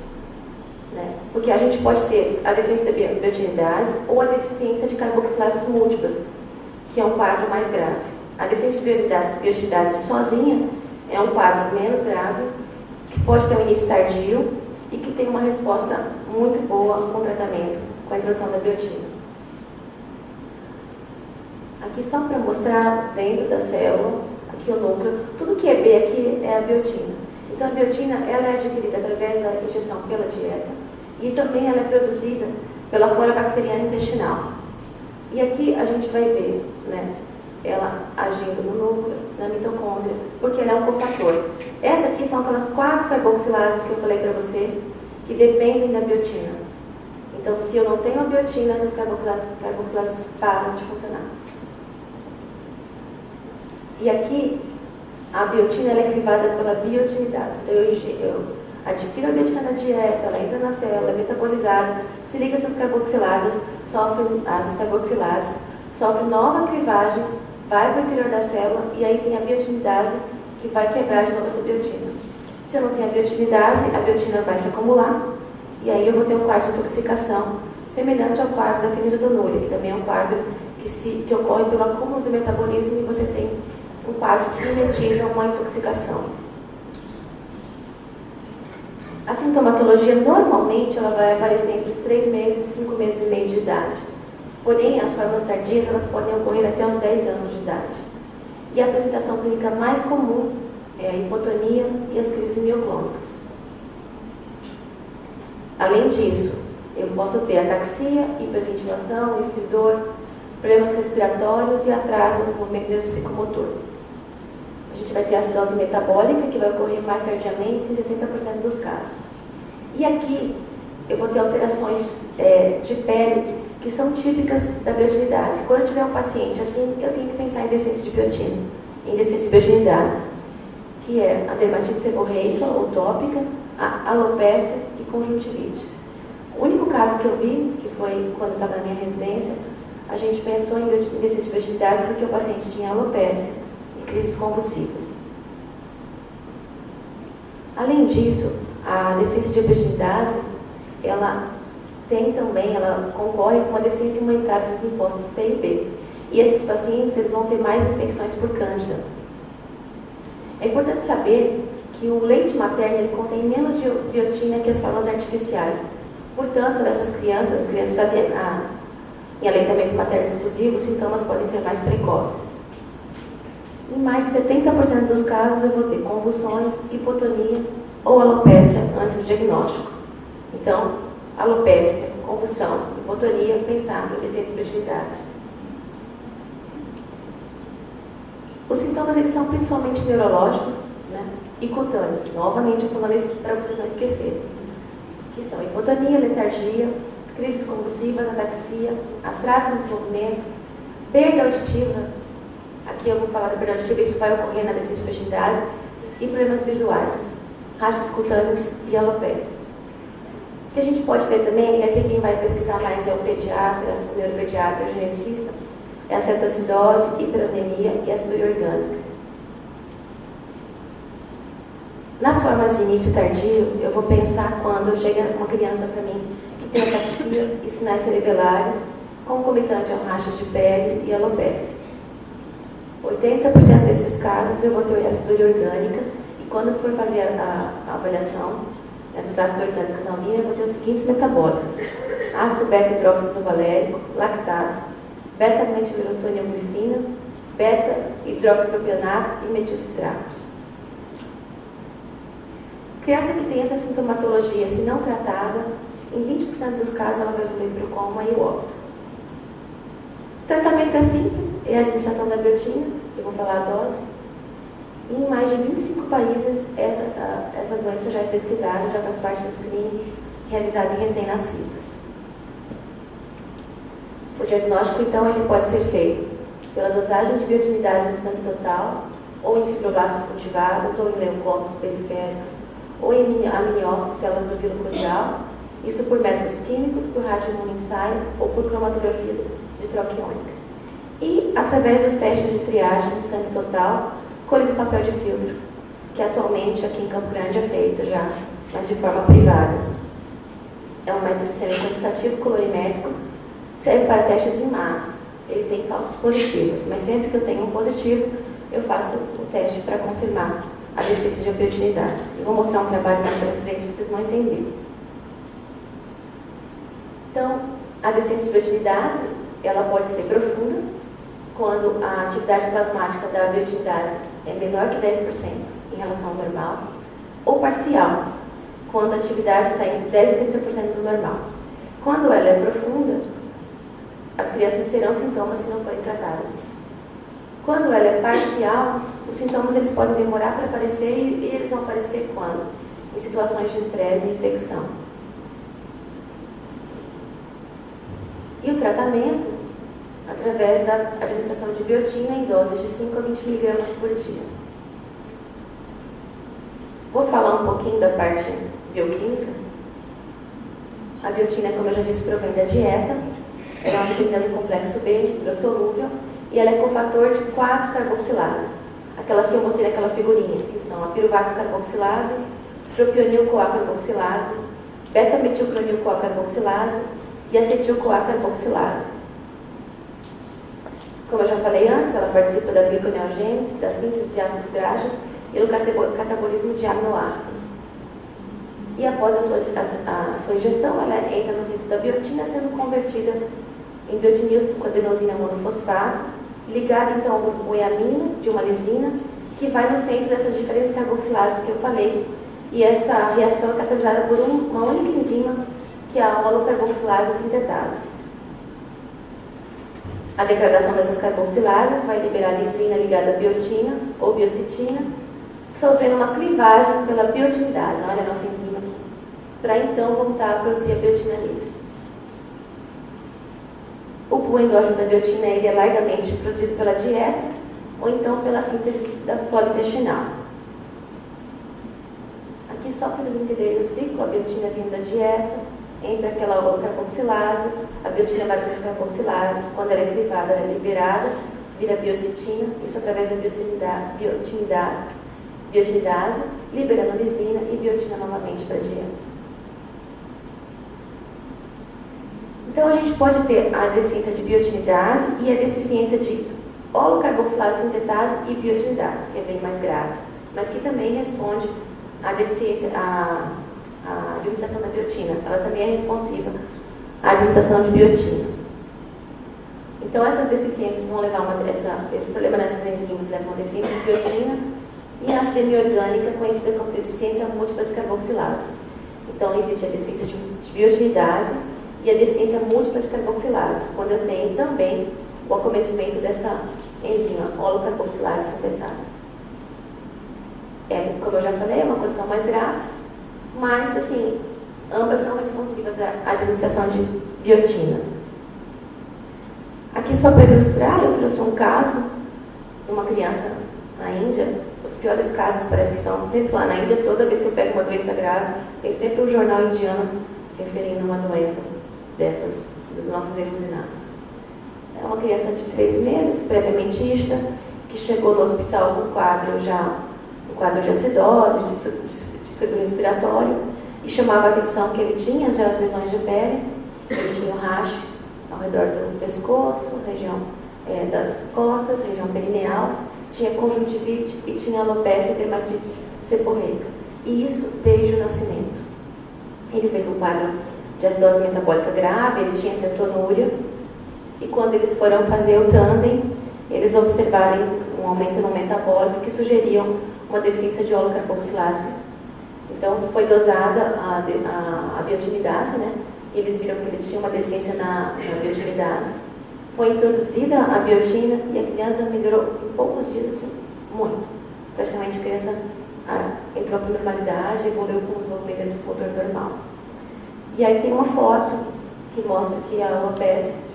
Porque a gente pode ter a deficiência da biotinidase ou a deficiência de carboxilases múltiplas, que é um quadro mais grave. A deficiência de biotinidase sozinha é um quadro menos grave, que pode ter um início tardio e que tem uma resposta muito boa com o tratamento, com a introdução da biotina. Aqui só para mostrar dentro da célula, aqui o núcleo, tudo que é B aqui é a biotina. Então a biotina ela é adquirida através da ingestão pela dieta e também ela é produzida pela flora bacteriana intestinal. E aqui a gente vai ver, ela agindo no núcleo, na mitocôndria, porque ela é um cofator. Essas aqui são aquelas 4 carboxilases que eu falei para você, que dependem da biotina. Então, se eu não tenho a biotina, essas carboxilases param de funcionar. E aqui, a biotina ela é crivada pela biotinidase. Então, eu adquiro a biotina na dieta, ela entra na célula, é metabolizada, se liga essas carboxiladas, as carboxilases, sofre nova crivagem, vai para o interior da célula e aí tem a biotinidase que vai quebrar de novo essa biotina. Se eu não tenho a biotinidase, a biotina vai se acumular e aí eu vou ter um quadro de intoxicação semelhante ao quadro da fenilketonúria, que também é um quadro que ocorre pelo acúmulo do metabolismo e você tem um quadro que mimetiza uma intoxicação. A sintomatologia normalmente ela vai aparecer entre os 3 meses e 5 meses e meio de idade. Porém, as formas tardias elas podem ocorrer até os 10 anos de idade. E a apresentação clínica mais comum é a hipotonia e as crises mioclônicas. Além disso, eu posso ter ataxia, hiperventilação, estridor, problemas respiratórios e atraso no desenvolvimento neuropsicomotor. A gente vai ter a acidose metabólica, que vai ocorrer mais tardiamente em 60% dos casos. E aqui, eu vou ter alterações de pele que são típicas da biotinidase. Quando eu tiver um paciente assim, eu tenho que pensar em deficiência de biotina, em deficiência de biotinidase, que é a dermatite seborreica ou tópica, a alopécia e conjuntivite. O único caso que eu vi, que foi quando eu estava na minha residência, a gente pensou em deficiência de biotinidase porque o paciente tinha alopécia e crises convulsivas. Além disso, a deficiência de biotinidase, ela concorre com uma deficiência imunitária dos linfócitos T e B. E esses pacientes eles vão ter mais infecções por cândida. É importante saber que o leite materno ele contém menos biotina que as formas artificiais. Portanto, nessas crianças em aleitamento materno exclusivo, os sintomas podem ser mais precoces. Em mais de 70% dos casos, eu vou ter convulsões, hipotonia ou alopécia antes do diagnóstico. Então, alopécia, convulsão, hipotonia, pensar em deficiência de biotinidase. Os sintomas eles são principalmente neurológicos, né? E cutâneos. Novamente, eu falando isso para vocês não esquecerem. Que são hipotonia, letargia, crises convulsivas, ataxia, atraso no desenvolvimento, perda auditiva. Aqui eu vou falar da perda auditiva, isso vai ocorrer na deficiência de virgindade, e problemas visuais, rachas cutâneos e alopécias. O que a gente pode ter também, e aqui quem vai pesquisar mais é o pediatra, o neuropediatra, o geneticista, é a cetoacidose, hiperonemia e aciduria orgânica. Nas formas de início tardio, eu vou pensar quando chega uma criança para mim que tem ataxia e sinais cerebelares, concomitante ao racha de pele e alopécia. 80% desses casos eu vou ter aciduria orgânica, e quando for fazer a avaliação, né, dos ácidos orgânicos na urina, eu vou ter os seguintes metabólitos: ácido beta-hidroxiisovalérico, lactato, beta-metilirotonioglicina, beta-hidroxipropionato e metilcitrato. Criança que tem essa sintomatologia, se não tratada, em 20% dos casos ela vai evoluir para o coma e o óbito. O tratamento é simples, é a administração da biotina, eu vou falar a dose. Em mais de 25 países, essa doença já é pesquisada, já faz parte do screening realizado em recém-nascidos. O diagnóstico, então, ele pode ser feito pela dosagem de biotinidase no sangue total, ou em fibroblastos cultivados, ou em leucócitos periféricos, ou em amniócitos, células do vírus cordial, isso por métodos químicos, por radioimunoensaio ou por cromatografia de troca iônica. E através dos testes de triagem no sangue total, colhe do papel de filtro, que atualmente aqui em Campo Grande é feito já, mas de forma privada. É um método semi-quantitativo colorimétrico, serve para testes em massas. Ele tem falsos positivos, mas sempre que eu tenho um positivo, eu faço o teste para confirmar a deficiência de opiotinidade. Eu vou mostrar um trabalho mais para frente, vocês vão entender. Então, a deficiência de biotinidase, ela pode ser profunda, quando a atividade plasmática da biotinidase é menor que 10% em relação ao normal, ou parcial, quando a atividade está entre 10% e 30% do normal. Quando ela é profunda, as crianças terão sintomas se não forem tratadas. Quando ela é parcial, os sintomas eles podem demorar para aparecer, e eles vão aparecer quando? Em situações de estresse e infecção. E o tratamento, através da administração de biotina em doses de 5 a 20 mg por dia. Vou falar um pouquinho da parte bioquímica. A biotina, como eu já disse, provém da dieta. Ela é uma vitamina do complexo B, hidrossolúvel, e ela é cofator de 4 carboxilases. Aquelas que eu mostrei naquela figurinha, que são a piruvato carboxilase, propionil-CoA carboxilase, beta-metilcronil-CoA carboxilase e acetil-CoA carboxilase. Como eu já falei antes, ela participa da gliconeogênese, da síntese de ácidos graxos e do catabolismo de aminoácidos. E após a sua ingestão, ela entra no ciclo da biotina, sendo convertida em biotinil 5-adenosina monofosfato, ligada então ao grupo eamino de uma lisina, que vai no centro dessas diferentes carboxilases que eu falei. E essa reação é catalisada por uma única enzima, que é a holocarboxilase sintetase. A degradação dessas carboxilases vai liberar a lisina ligada à biotina ou biocitina, sofrendo uma clivagem pela biotinidase, olha a nossa enzima aqui, para então voltar a produzir a biotina livre. O pool endógeno da biotina ele é largamente produzido pela dieta ou então pela síntese da flora intestinal. Aqui só para vocês entenderem o ciclo, a biotina vindo da dieta, entra aquela holocarboxilase, a biotina vai para essas carboxilases, quando ela é clivada, ela é liberada, vira biocitina, isso através da biotinidase, liberando lisina e biotina novamente para a dieta. Então, a gente pode ter a deficiência de biotinidase e a deficiência de holocarboxilase sintetase e biotinidase, que é bem mais grave, mas que também responde à deficiência, à administração da biotina. Ela também é responsiva à administração de biotina. Então, essas deficiências vão levar esse problema nessas enzimas leva a uma deficiência de biotina e a acidemia orgânica, conhecida como deficiência múltipla de carboxilase. Então, existe a deficiência de biotinidase e a deficiência múltipla de carboxilases, quando eu tenho também o acometimento dessa enzima holocarboxilase sintetase. como eu já falei, é uma condição mais grave, mas, assim, ambas são responsivas à administração de biotina. Aqui, só para ilustrar, eu trouxe um caso de uma criança na Índia. Os piores casos parece que estão sempre lá na Índia. Toda vez que eu pego uma doença grave, tem sempre um jornal indiano referindo uma doença dessas, dos nossos elusinados. É uma criança de 3 meses, previamente ista, que chegou no hospital com quadro de acidose, distúrbio respiratório, e chamava a atenção que ele tinha já as lesões de pele, ele tinha um racho ao redor do pescoço, região das costas, região perineal, tinha conjuntivite e tinha alopecia e dermatite seborreica. E isso desde o nascimento. Ele fez um quadro de acidose metabólica grave, ele tinha cetonúria, e quando eles foram fazer o tandem, eles observaram um aumento no metabólito que sugeriam uma deficiência de holocarboxilase. Então, foi dosada a biotinidase, né? E eles viram que ele tinha uma deficiência na biotinidase. Foi introduzida a biotina e a criança melhorou em poucos dias, assim, muito. Praticamente a criança entrou para a normalidade, evoluiu com o desenvolvimento do motor normal. E aí tem uma foto que mostra que a alopecia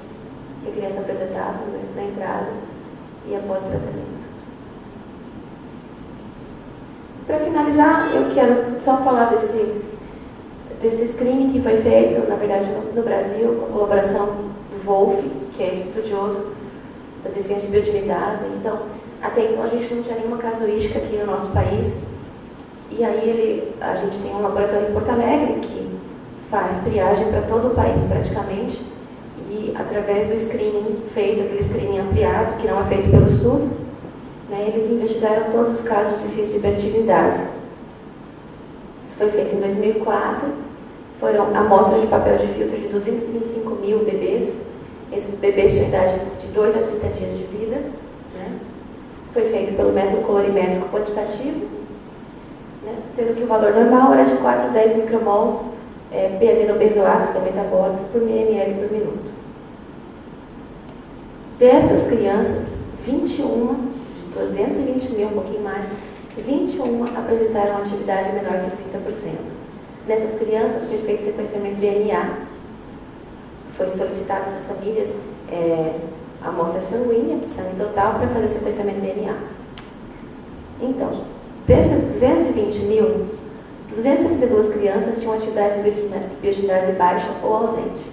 que a criança apresentava, né, na entrada e após tratamento. Para finalizar, eu quero só falar desse screening que foi feito, na verdade, no Brasil, com a colaboração do Wolf, que é esse estudioso da deficiência de biotinidase. Então, até então, a gente não tinha nenhuma casuística aqui no nosso país. E aí, a gente tem um laboratório em Porto Alegre que faz triagem para todo o país, praticamente. E, através do screening feito, aquele screening ampliado, que não é feito pelo SUS, né, eles investigaram todos os casos de déficit de biotinidase. Isso foi feito em 2004. Foram amostras de papel de filtro de 225 mil bebês. Esses bebês tinham idade de 2 a 30 dias de vida. Né? Foi feito pelo método colorimétrico quantitativo, né? Sendo que o valor normal era de 4 a 10 micromols p-aminobenzoato, que é metabólico, por ml por minuto. Dessas crianças, 21, de 220 mil, um pouquinho mais, 21 apresentaram atividade menor que 30%. Nessas crianças foi feito sequenciamento de DNA. Foi solicitado a essas famílias amostra sanguínea, sangue total, para fazer o sequenciamento de DNA. Então, desses 220 mil, 272 crianças tinham atividade de biotinidase baixa ou ausente.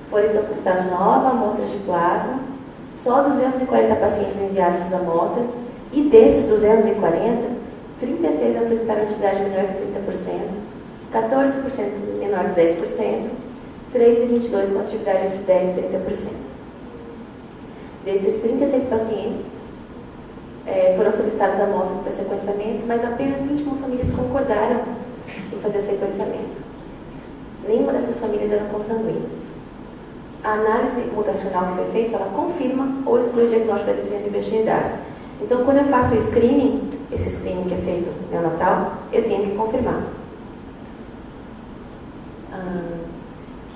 Foram então solicitadas novas amostras de plasma. Só 240 pacientes enviaram essas amostras, e desses 240, 36 apresentaram atividade menor que 30%, 14% menor que 10%, 3 e 22 com atividade entre 10% e 30%. Desses 36 pacientes, foram solicitadas amostras para sequenciamento, mas apenas 21 famílias concordaram em fazer o sequenciamento. Nenhuma dessas famílias eram consanguíneas. A análise mutacional que foi feita, ela confirma ou exclui o diagnóstico da deficiência de biotinidase. Então, quando eu faço o screening, esse screening que é feito neonatal, eu tenho que confirmar.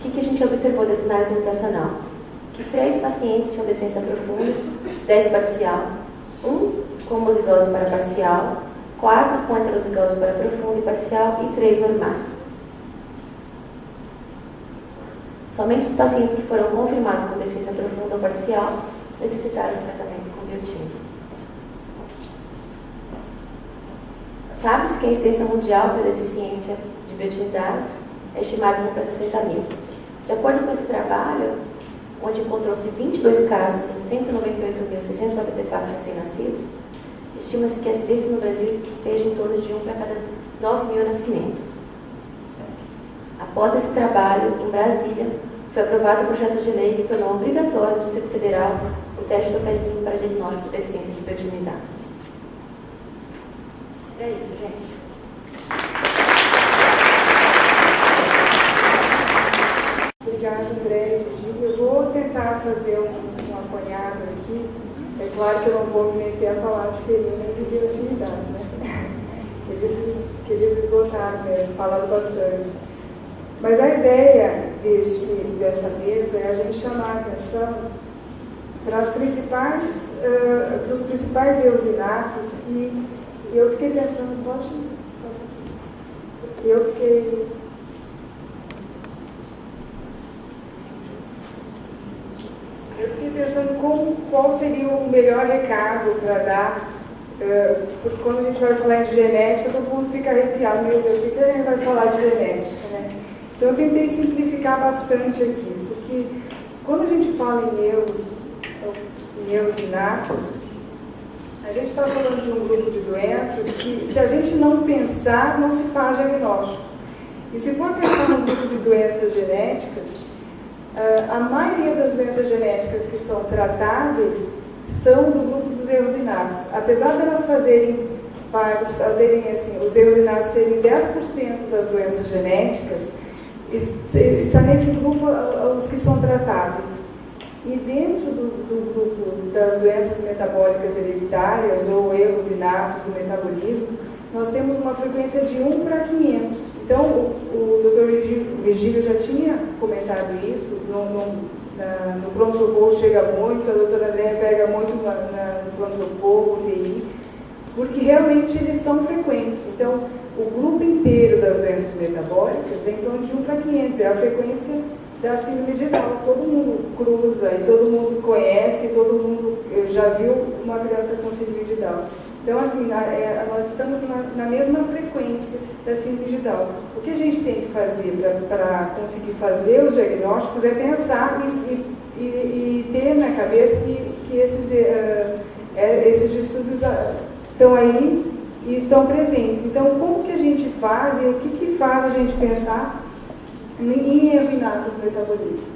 O que a gente observou dessa análise mutacional? Que 3 pacientes tinham deficiência profunda, 10 parcial, 1 com homozigose para parcial, 4 com heterozigose para profunda e parcial e 3 normais. Somente os pacientes que foram confirmados com deficiência profunda ou parcial necessitaram de tratamento com biotina. Sabe-se que a incidência mundial da deficiência de biotinidase é estimada para 60 mil. De acordo com esse trabalho, onde encontrou-se 22 casos em 198.694 recém-nascidos, estima-se que a incidência no Brasil esteja em torno de 1 para cada 9 mil nascimentos. Após esse trabalho, em Brasília, foi aprovado um projeto de lei que tornou obrigatório no Distrito Federal o teste do pezinho para diagnóstico de deficiência de biotinidase. É isso, gente. Obrigada, André e Virgínia. Eu vou tentar fazer um apanhado aqui. É claro que eu não vou me meter a falar de ferina e de biotinidase, né? Eles esgotaram mesmo, falaram bastante. Mas a ideia dessa mesa é a gente chamar a atenção para os principais eusinatos e E eu fiquei pensando, pode passar. E eu fiquei pensando qual seria o melhor recado para dar, porque quando a gente vai falar de genética, todo mundo fica arrepiado, meu Deus, o que a gente vai falar de genética, né? Então eu tentei simplificar bastante aqui, porque quando a gente fala em neus inatos, a gente está falando de um grupo de doenças que, se a gente não pensar, não se faz diagnóstico. E se for pensar num grupo de doenças genéticas, a maioria das doenças genéticas que são tratáveis são do grupo dos erros inatos. Apesar de elas fazerem assim, os erros inatos serem 10% das doenças genéticas, está nesse grupo os que são tratáveis. E dentro do grupo das doenças metabólicas hereditárias ou erros inatos do metabolismo, nós temos uma frequência de 1 para 500. Então, o Dr. Virgílio já tinha comentado isso, no pronto-socorro chega muito, a doutora Andréia pega muito no pronto-socorro, UTI, porque realmente eles são frequentes. Então, o grupo inteiro das doenças metabólicas é em torno de 1 para 500, é a frequência da síndrome de Down. Todo mundo cruza e todo mundo conhece, todo mundo já viu uma criança com síndrome de Down. Então, assim, nós estamos na mesma frequência da síndrome de Down. O que a gente tem que fazer para conseguir fazer os diagnósticos é pensar e ter na cabeça que esses distúrbios estão aí e estão presentes. Então, como que a gente faz e o que faz a gente pensar em erro inato do metabolismo?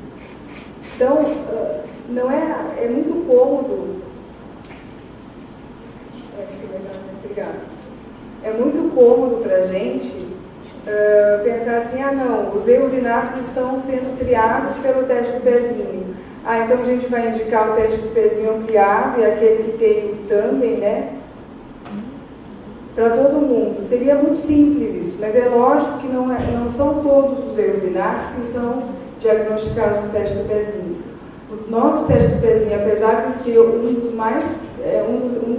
Então, não é muito cômodo. É muito cômodo para a gente pensar assim, não, os erros inatos estão sendo triados pelo teste do pezinho. Então a gente vai indicar o teste do pezinho ampliado e aquele que tem o tandem, né? Para todo mundo. Seria muito simples isso, mas é lógico que não são todos os erros inatos que são diagnosticados no teste do pezinho. O nosso teste do pezinho, apesar de ser um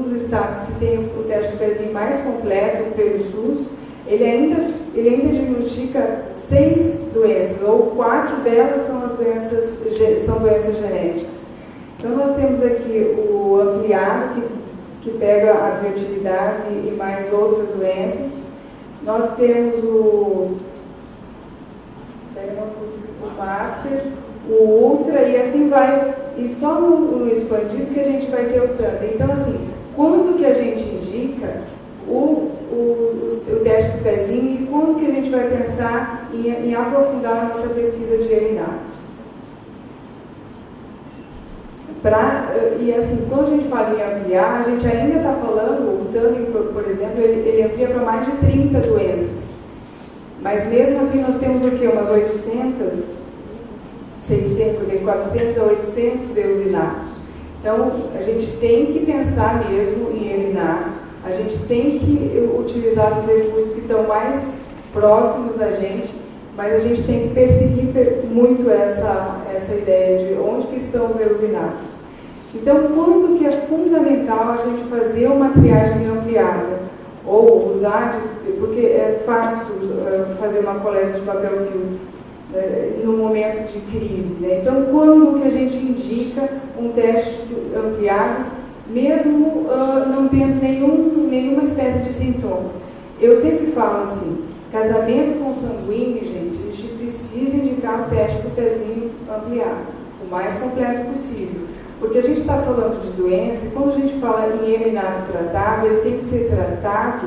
dos estados que tem o teste do pezinho mais completo pelo SUS, ele ainda diagnostica 6 doenças, ou 4 delas são doenças genéticas. Então nós temos aqui o ampliado, que pega a biotilidase e mais outras doenças. Nós temos o master, o ultra, e assim vai, e só no expandido que a gente vai ter o tandem. Então, assim, quando que a gente indica o teste do pezinho e quando que a gente vai pensar em aprofundar a nossa pesquisa de ELINAR? E assim, quando a gente fala em ampliar, a gente ainda está falando, o tandem, por exemplo, ele amplia para mais de 30 doenças. Mas mesmo assim nós temos o quê? Umas 400 a 800 erros inatos. Então, a gente tem que pensar mesmo em erro inato, a gente tem que utilizar os recursos que estão mais próximos da gente, mas a gente tem que perseguir muito essa ideia de onde que estão os erros inatos. Então, quando que é fundamental a gente fazer uma triagem ampliada? Ou usar, porque é fácil fazer uma coleta de papel filtro no momento de crise, né? Então, quando que a gente indica um teste ampliado, mesmo não tendo nenhuma espécie de sintoma? Eu sempre falo assim, casamento consanguíneo, gente, a gente precisa indicar o teste do pezinho ampliado, o mais completo possível. Porque a gente está falando de doenças, e quando a gente fala em erro inato tratável, ele tem que ser tratado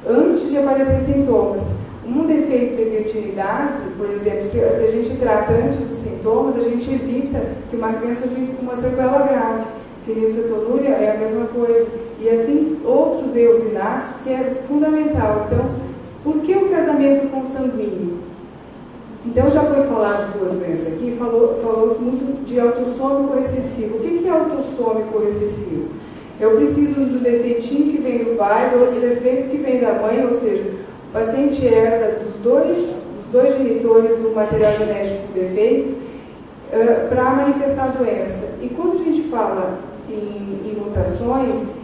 antes de aparecer sintomas. Um defeito de biotinidase, por exemplo, se a gente trata antes dos sintomas, a gente evita que uma criança fique com uma sequela grave. Fenilcetonúria é a mesma coisa. E assim, outros erros inatos, que é fundamental. Então, por que o casamento consanguíneo? Então, já foi falado duas doenças aqui, falou-se muito de autossômico recessivo. O que é autossômico recessivo? Eu preciso de um defeitinho que vem do pai, do outro defeito que vem da mãe, ou seja, o paciente herda dos dois genitores o material genético com defeito para manifestar a doença. E quando a gente fala em mutações,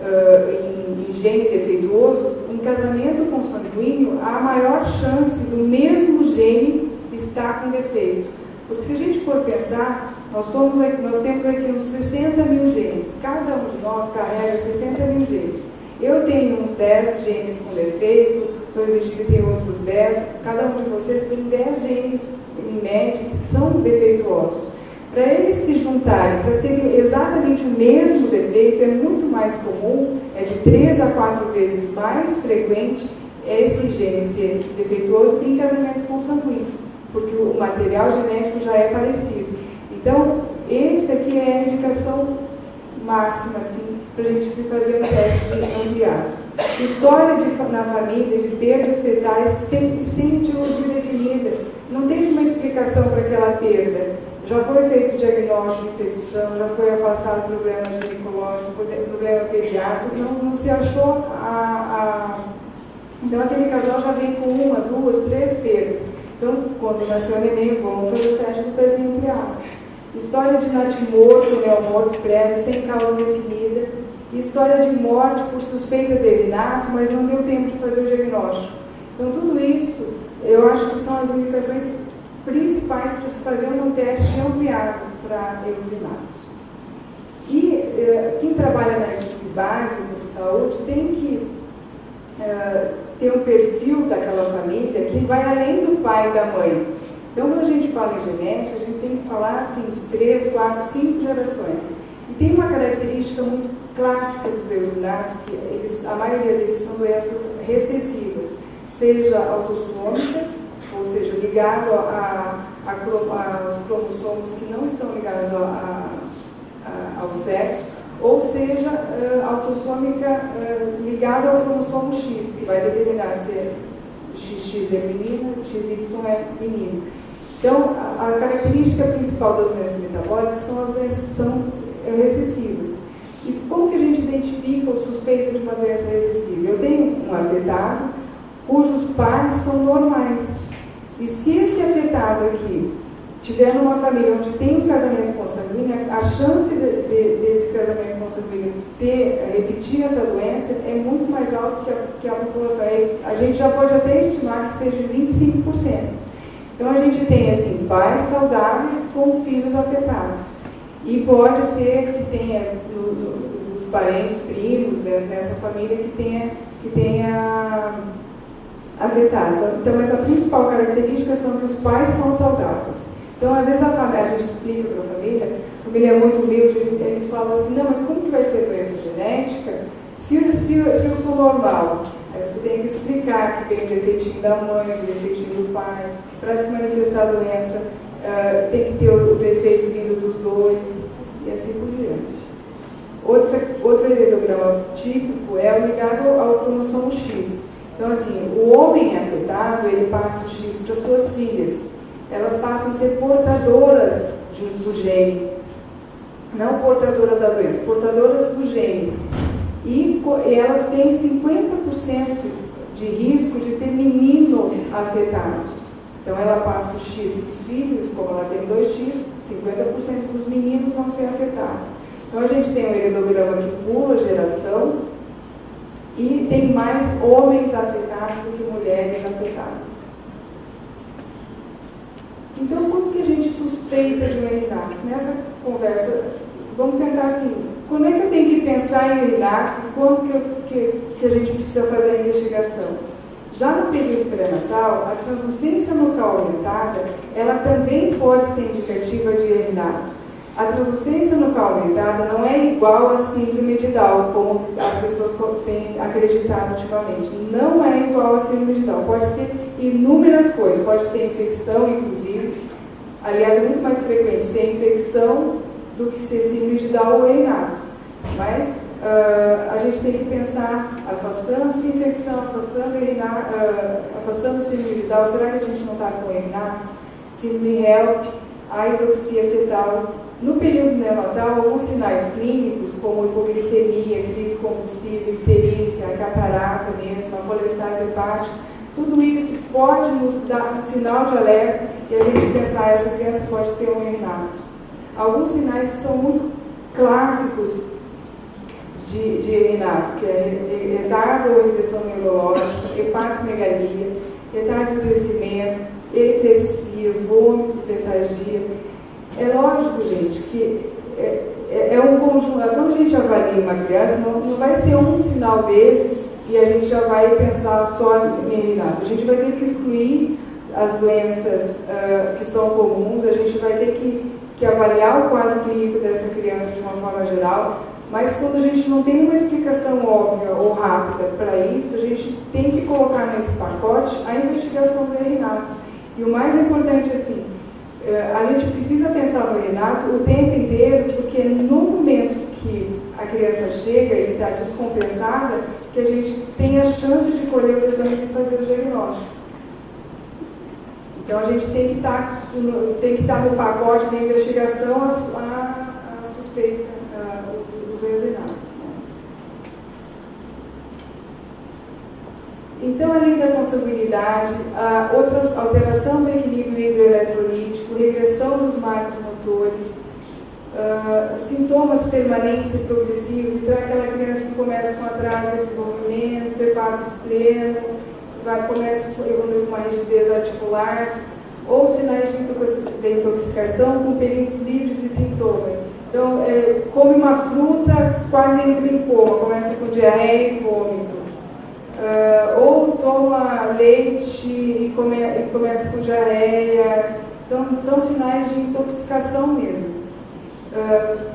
em gene defeituoso, um casamento consanguíneo, há maior chance do mesmo gene estar com defeito. Porque se a gente for pensar, nós temos aqui uns 60 mil genes. Cada um de nós carrega 60 mil genes. Eu tenho uns 10 genes com defeito, Dr. Virgílio tem outros 10. Cada um de vocês tem 10 genes, em média, que são defeituosos. Para eles se juntarem, para serem exatamente o mesmo defeito, é muito mais comum, é de 3 a 4 vezes mais frequente esse gene ser defeituoso que em casamento consanguíneo, porque o material genético já é parecido. Então, esse aqui é a indicação máxima, assim, para a gente se fazer um teste de ampliar. História na família de perdas fetais sem etiologia definida. Não teve uma explicação para aquela perda. Já foi feito diagnóstico de infecção, já foi afastado problema ginecológico, problema pediátrico, não se achou Então, aquele casal já vem com 1, 2, 3 perdas. Então, quando nasceu o neném, vamos fazer o teste do pezinho ampliado. História de natimorto, neomorto prévio, sem causa definida. História de morte por suspeita de erinato, mas não deu tempo de fazer o diagnóstico. Então, tudo isso, eu acho que são as indicações principais para se fazer um teste ampliado para eusinatos. E quem trabalha na equipe básica de saúde tem que ter um perfil daquela família que vai além do pai e da mãe. Então, quando a gente fala em genética, a gente tem que falar assim, de 3, 4, 5 gerações. E tem uma característica muito clássica dos eusinatos, que a maioria deles são doenças recessivas, seja autossômicas, ou seja, ligado aos cromossomos que não estão ligados ao sexo, ou seja, autossômica ligada ao cromossomo X, que vai determinar se XX é menina, XY é menino. Então, a característica principal das doenças metabólicas são as doenças que são recessivas. E como que a gente identifica o suspeito de uma doença recessiva? Eu tenho um afetado cujos pais são normais. E se esse afetado aqui tiver numa família onde tem um casamento consanguíneo, a chance desse casamento consanguíneo repetir essa doença é muito mais alta que a população. A gente já pode até estimar que seja de 25%. Então, a gente tem, assim, pais saudáveis com filhos afetados. E pode ser que tenha, dos parentes, primos, dessa família, que tenha afetados. Então, mas a principal característica são que os pais são saudáveis. Então, às vezes, a gente explica para a família é muito humilde, eles falam assim, não, mas como que vai ser doença genética se eu sou normal? Aí você tem que explicar que vem o defeitinho da mãe, o defeitinho do pai. Para se manifestar a doença, tem que ter o defeito vindo dos dois, e assim por diante. Outro heredograma típico é o ligado ao cromossomo X. Então, assim, o homem afetado, ele passa o X para suas filhas. Elas passam a ser portadoras do gene. Não portadoras da doença, portadoras do gene. E elas têm 50% de risco de ter meninos afetados. Então, ela passa o X para os filhos, como ela tem 2X, 50% dos meninos vão ser afetados. Então, a gente tem um heredograma que pula geração e tem mais homens afetados do que mulheres afetadas. Então, como que a gente suspeita de um erinato? Nessa conversa, vamos tentar assim, quando é que eu tenho que pensar em erinato? Quando que a gente precisa fazer a investigação? Já no período pré-natal, a translucência nucal aumentada, ela também pode ser indicativa de erinato. A translucência nucal aumentada não é igual à síndrome de Down, como as pessoas têm acreditado ultimamente. Não é igual à síndrome de Down. Pode ser inúmeras coisas. Pode ser infecção, inclusive. Aliás, é muito mais frequente ser infecção do que ser síndrome de Down ou erinato. Mas a gente tem que pensar, afastando-se infecção, afastando síndrome de Down. Será que a gente não está com erinato? Síndrome HELP, a hidropsia fetal. No período neonatal, alguns sinais clínicos, como hipoglicemia, crise convulsiva, icterícia, a catarata mesmo, a colestase hepática, tudo isso pode nos dar um sinal de alerta e a gente pensar, essa criança pode ter um erinato. Alguns sinais que são muito clássicos de Renato, que é retardo ou regressão neurológica, hepatomegalia, retardo de crescimento, epilepsia, vômitos, letargia. É lógico, gente, que é um conjunto. Quando a gente avalia uma criança, não vai ser um sinal desses e a gente já vai pensar só em Renato. A gente vai ter que excluir as doenças que são comuns, a gente vai ter que avaliar o quadro clínico dessa criança de uma forma geral, mas quando a gente não tem uma explicação óbvia ou rápida para isso, a gente tem que colocar nesse pacote a investigação do Renato. E o mais importante, assim, a gente precisa pensar no Renato o tempo inteiro, porque no momento que a criança chega e está descompensada, que a gente tem a chance de colher os exames e fazer os diagnósticos. Então a gente tem que estar no pacote da investigação a suspeita, os erros Renatos. Então, além da consanguinidade, outra alteração do equilíbrio hidroeletrolítico, regressão dos marcos motores, sintomas permanentes e progressivos. Então, aquela criança que começa com atraso de desenvolvimento, hepatospleno, começa a evoluir com uma rigidez articular, ou sinais de intoxicação com períodos livres de sintomas. Então, come uma fruta, quase entra em coma, começa com diarreia e vômito. Ou toma leite e começa com diarreia. São sinais de intoxicação mesmo.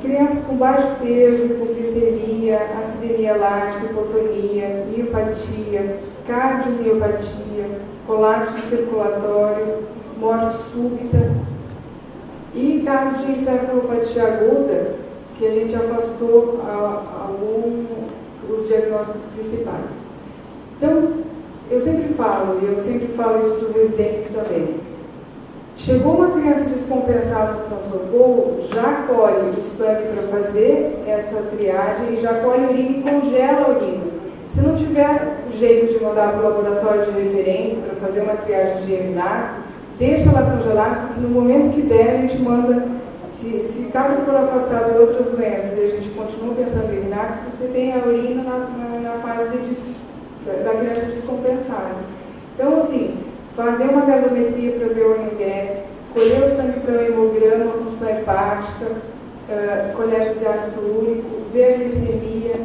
Crianças com baixo peso, hipoglicemia, acidemia lática, hipotonia, miopatia, cardiomiopatia, colapso circulatório, morte súbita e casos de encefalopatia aguda, que a gente afastou os diagnósticos principais. Então, eu sempre falo isso para os residentes também. Chegou uma criança descompensada no pronto-socorro, já colhe o sangue para fazer essa triagem, já colhe a urina e congela a urina. Se não tiver jeito de mandar para o laboratório de referência para fazer uma triagem de Renato, deixa ela congelar, porque no momento que der, a gente manda. Se caso for afastado de outras doenças e a gente continua pensando em Renato, você tem a urina na fase da criança descompensada. Então, assim, fazer uma gasometria para ver o NME, colher o sangue para o hemograma, função hepática, coleta de ácido úrico, ver a glicemia,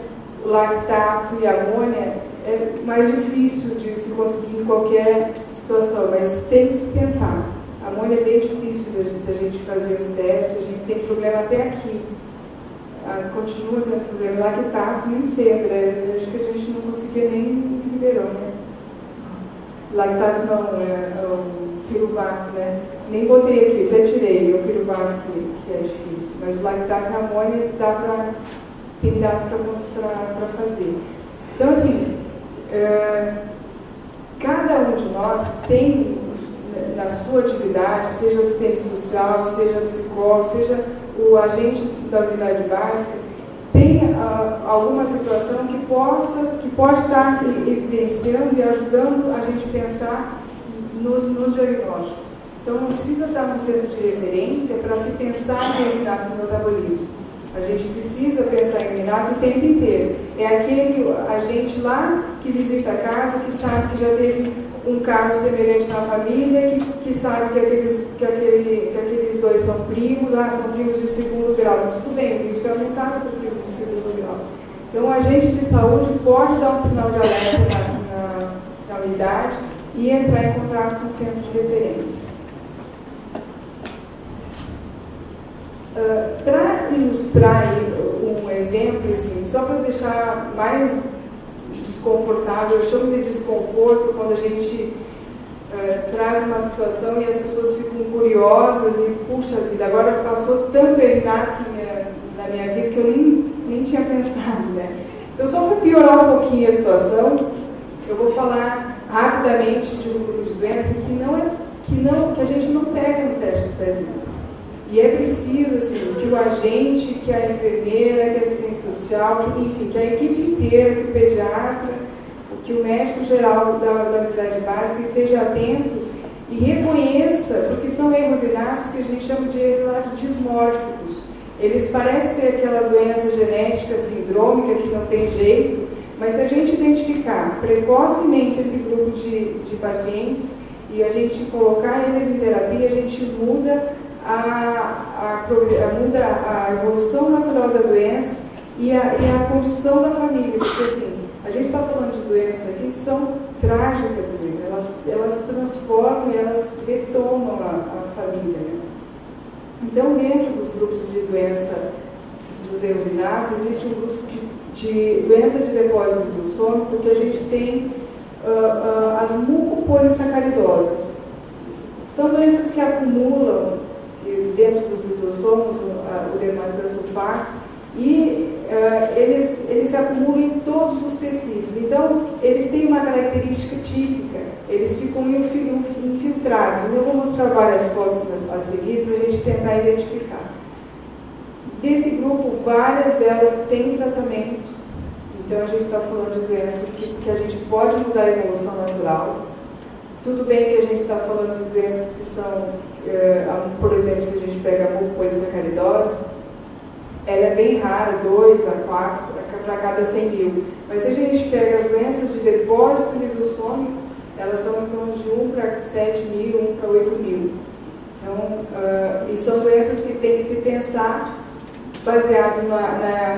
o lactato e a amônia, é mais difícil de se conseguir em qualquer situação, mas tem que se tentar. A amônia é bem difícil da gente fazer os testes, a gente tem problema até aqui. Continua tendo problema. Lactato nem sempre, acho que a gente não conseguia nem em Ribeirão, né? Lactato não, o piruvato, né? Nem botei aqui, até tirei o piruvato que é difícil, mas o lactato e a amônia tem dado para fazer. Então, assim, cada um de nós tem na sua atividade, seja assistente social, seja psicólogo, seja o agente da unidade básica, tem alguma situação que pode estar evidenciando e ajudando a gente a pensar nos diagnósticos. Então, não precisa estar num centro de referência para se pensar em Renato no metabolismo. A gente precisa pensar em Renato o tempo inteiro. É aquele agente lá que visita a casa, que sabe que já teve um caso semelhante na família, que sabe que aqueles dois são primos, são primos de segundo grau. Mas tudo bem, o risco é aumentar para o primo de segundo grau. Então, o agente de saúde pode dar um sinal de alerta na unidade e entrar em contato com o centro de referência. Para ilustrar um exemplo, assim, só para deixar mais desconfortável, eu chamo de desconforto quando a gente traz uma situação e as pessoas ficam curiosas e, puxa vida, agora passou tanto Renato na minha vida que eu nem tinha pensado, né? Então, só para piorar um pouquinho a situação, eu vou falar rapidamente de um grupo de doença que a gente não pega no teste do pezinho. E é preciso, assim, que o agente, que a enfermeira, que a assistente social, que a equipe inteira, que o pediatra, que o médico geral da unidade básica esteja atento e reconheça, porque são erros inatos que a gente chama de erros dismórficos. Eles parecem ser aquela doença genética sindrômica que não tem jeito, mas se a gente identificar precocemente esse grupo de pacientes e a gente colocar eles em terapia, a gente muda muda a evolução natural da doença e a condição da família, porque assim, a gente está falando de doenças aqui que são trágicas mesmo, elas transformam e elas detonam a família, né? Então, dentro dos grupos de doença dos eosinatos, existe um grupo de doença de depósito lisossômico, que a gente tem as mucopolissacaridoses. São doenças que acumulam dentro dos lisossomos o dermatosulfato e eles se acumulam em todos os tecidos. Então, eles têm uma característica típica, eles ficam infiltrados. Eu vou mostrar várias fotos a seguir para a gente tentar identificar. Desse grupo, várias delas têm tratamento. Então, a gente está falando de doenças que a gente pode mudar a evolução natural. Tudo bem que a gente está falando de doenças que são, por exemplo, se a gente pega a mucopolissacaridose, ela é bem rara, 2 a 4 para cada 100 mil. Mas se a gente pega as doenças de depósito lisossômico, elas são em torno de 1 para 7 mil, 1 para 8 mil. Então, e são doenças que tem que se pensar baseado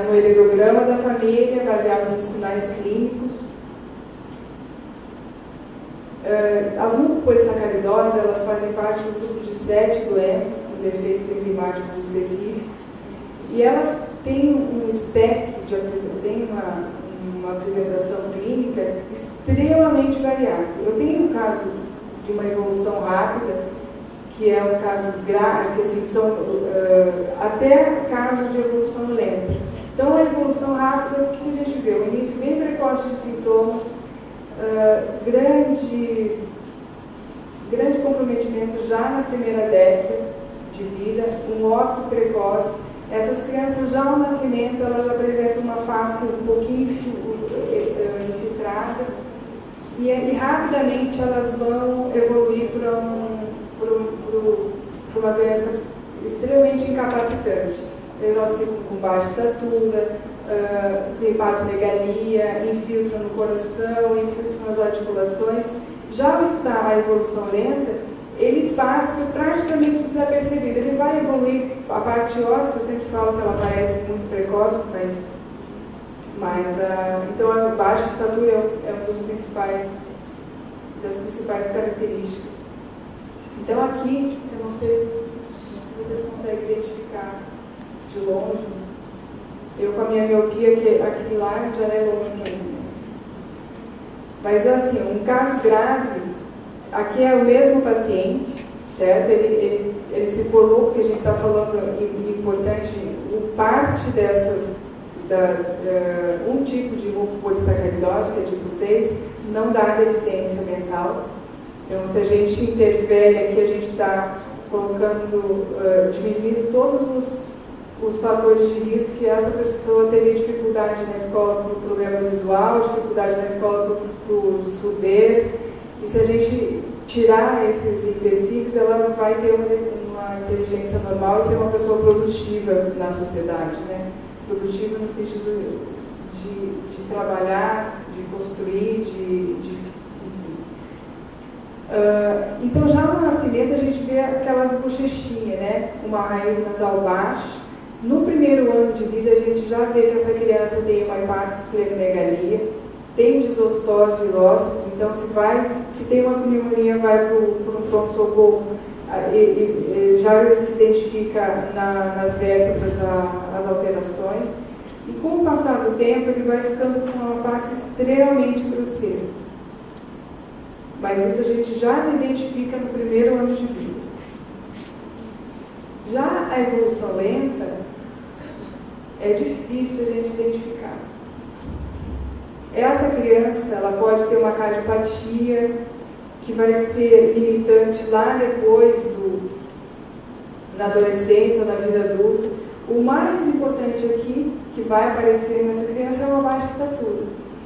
no heredograma da família, baseado nos sinais clínicos. As mucopolissacaridoses, elas fazem parte de um grupo de 7 doenças com defeitos enzimáticos específicos e elas têm um espectro têm uma apresentação clínica extremamente variável. Eu tenho um caso de uma evolução rápida, que é um caso grave, que assim, são até casos de evolução lenta. Então, a evolução rápida, o que a gente vê? O início bem precoce de sintomas, grande comprometimento já na primeira década de vida, um óbito precoce. Essas crianças já ao nascimento, elas apresentam uma face um pouquinho infiltrada e rapidamente elas vão evoluir para uma doença extremamente incapacitante. Elas ficam com baixa estatura, hepatomegalia, infiltram no coração, infiltram nas articulações. Já a evolução lenta, ele passa praticamente desapercebido. Ele vai evoluir a parte óssea, eu sempre falo que ela parece muito precoce, então a baixa estatura é uma das principais características. Então aqui, eu não sei se vocês conseguem identificar de longe, eu com a minha miopia, que aquele lá já é longe para mim. Mas assim, um caso grave, aqui é o mesmo paciente, certo? Ele se formou, porque a gente está falando, importante, parte dessas, um tipo de mucopolissacaridose, que é tipo 6, não dá deficiência mental. Então, se a gente interfere aqui, a gente está colocando, diminuindo todos os fatores de risco que essa pessoa teria dificuldade na escola por problema visual, dificuldade na escola por surdez. E se a gente tirar esses empecilhos, ela vai ter uma inteligência normal e ser uma pessoa produtiva na sociedade, né? Produtiva no sentido de trabalhar, de construir, enfim. Então, já no nascimento, a gente vê aquelas bochechinhas, né? Uma raiz nasal baixa. No primeiro ano de vida, a gente já vê que essa criança tem uma hepatosplenomegalia, tem desostose ósseos. Então, se tem uma pneumonia, vai para um pronto-socorro, já se identifica nas vértebras as alterações. E com o passar do tempo, ele vai ficando com uma face extremamente grosseira. Mas isso a gente já identifica no primeiro ano de vida. Já a evolução lenta é difícil a gente identificar. Essa criança, ela pode ter uma cardiopatia que vai ser limitante lá depois, na adolescência ou na vida adulta. O mais importante aqui, que vai aparecer nessa criança, é uma baixa estatura.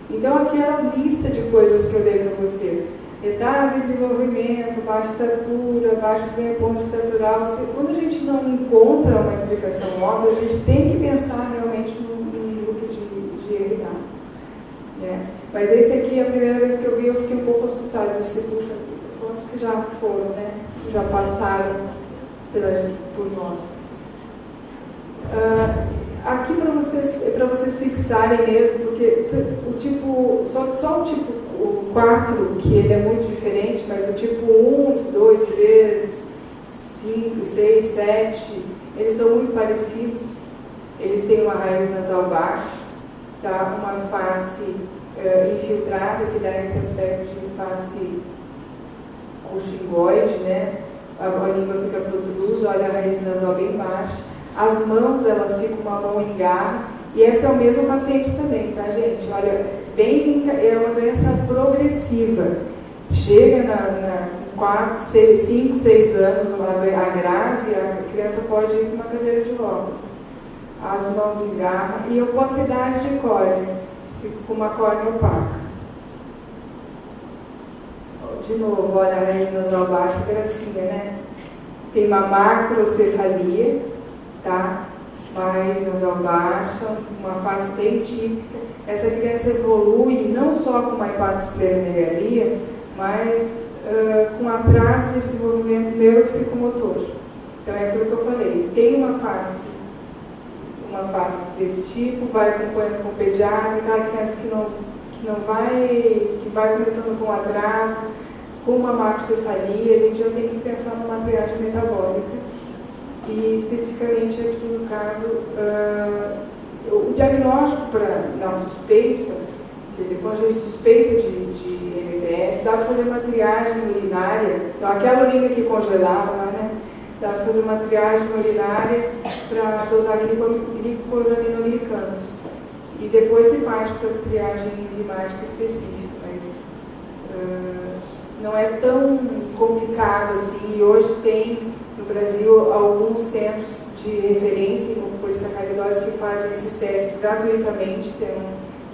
Então, aquela lista de coisas que eu dei para vocês, Etapa de desenvolvimento, baixa estatura, baixo ponto estatural. Quando a gente não encontra uma explicação óbvia, a gente tem que pensar realmente num grupo de ERA. Né? Mas esse aqui, a primeira vez que eu vi, eu fiquei um pouco assustada. Eu disse, puxa, quantos que já foram, né? Já passaram por nós. Aqui para vocês fixarem mesmo, porque o tipo, só o tipo 4, que ele é muito diferente, mas o tipo 1, 2, 3, 5, 6, 7, eles são muito parecidos. Eles têm uma raiz nasal baixa, tá? Uma face infiltrada, que dá esse aspecto de face coxingoide, né? A língua fica protrusa, olha a raiz nasal bem baixa. As mãos, elas ficam uma mão em garra, e esse é o mesmo paciente também, tá, gente? Olha, é uma doença progressiva. Chega na 4, 5, 6 anos, a grave, a criança pode ir com uma cadeira de rodas. As mãos em garra, e opacidade de córnea, com uma córnea opaca. De novo, olha a raiz nasal baixa, gracinha, né? Tem uma macrocefalia, tá? Uma raiz nasal baixa, uma face bem típica. Essa criança evolui não só com uma hepatosplenomegalia, mas com atraso de desenvolvimento neuropsicomotor. Então é aquilo que eu falei, tem uma face desse tipo, vai acompanhando com o pediatra, aquela criança que vai começando com atraso, com uma macrocefalia, a gente já tem que pensar numa triagem metabólica. E especificamente aqui no caso, o diagnóstico na suspeita, quer dizer, quando a gente suspeita de MPS, dá para fazer uma triagem urinária, então aquela urina que congelava lá, né? Dá para fazer uma triagem urinária para dosar glicosaminoglicanos. E depois se parte para triagem enzimática específica, mas não é tão complicado assim. E hoje tem no Brasil alguns centros de referência em polissacaridose que fazem esses testes gratuitamente.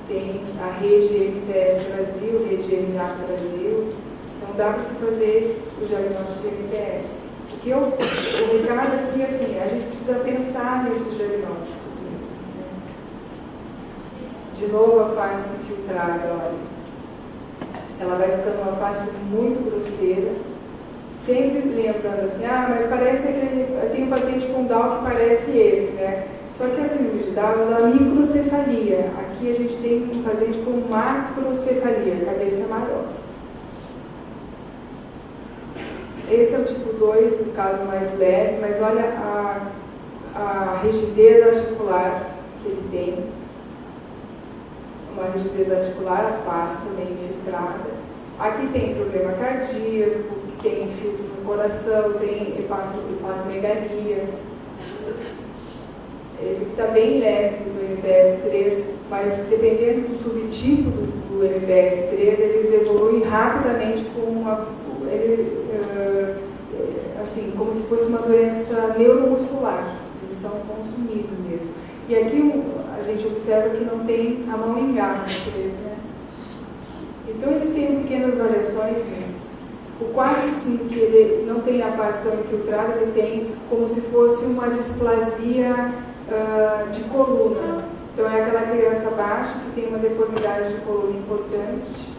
Tem a rede MPS Brasil, rede Renato Brasil. Então dá para se fazer o diagnóstico de MPS. O recado aqui, assim, a gente precisa pensar nesses diagnósticos mesmo, né? De novo a face infiltrada, olha. Ela vai ficando uma face muito grosseira, sempre lembrando assim, mas parece que tem um paciente com Down que parece esse, né? Só que a síndrome de Down é uma microcefalia. Aqui a gente tem um paciente com macrocefalia, cabeça maior. Esse é o tipo 2, o caso mais leve, mas olha a rigidez articular que ele tem. Uma rigidez articular, a face também infiltrada. Aqui tem problema cardíaco, tem filtro no coração, tem hepatomegalia. Esse aqui está bem leve do MPS 3, mas dependendo do subtipo do MPS 3, eles evoluem rapidamente assim, como se fosse uma doença neuromuscular. Eles são consumidos mesmo. E aqui a gente observa que não tem a mão em garra no 3, né? Então eles têm pequenas variações, mas o 4 e 5, que ele não tem a face tão infiltrada, ele tem como se fosse uma displasia de coluna. Então é aquela criança baixa que tem uma deformidade de coluna importante.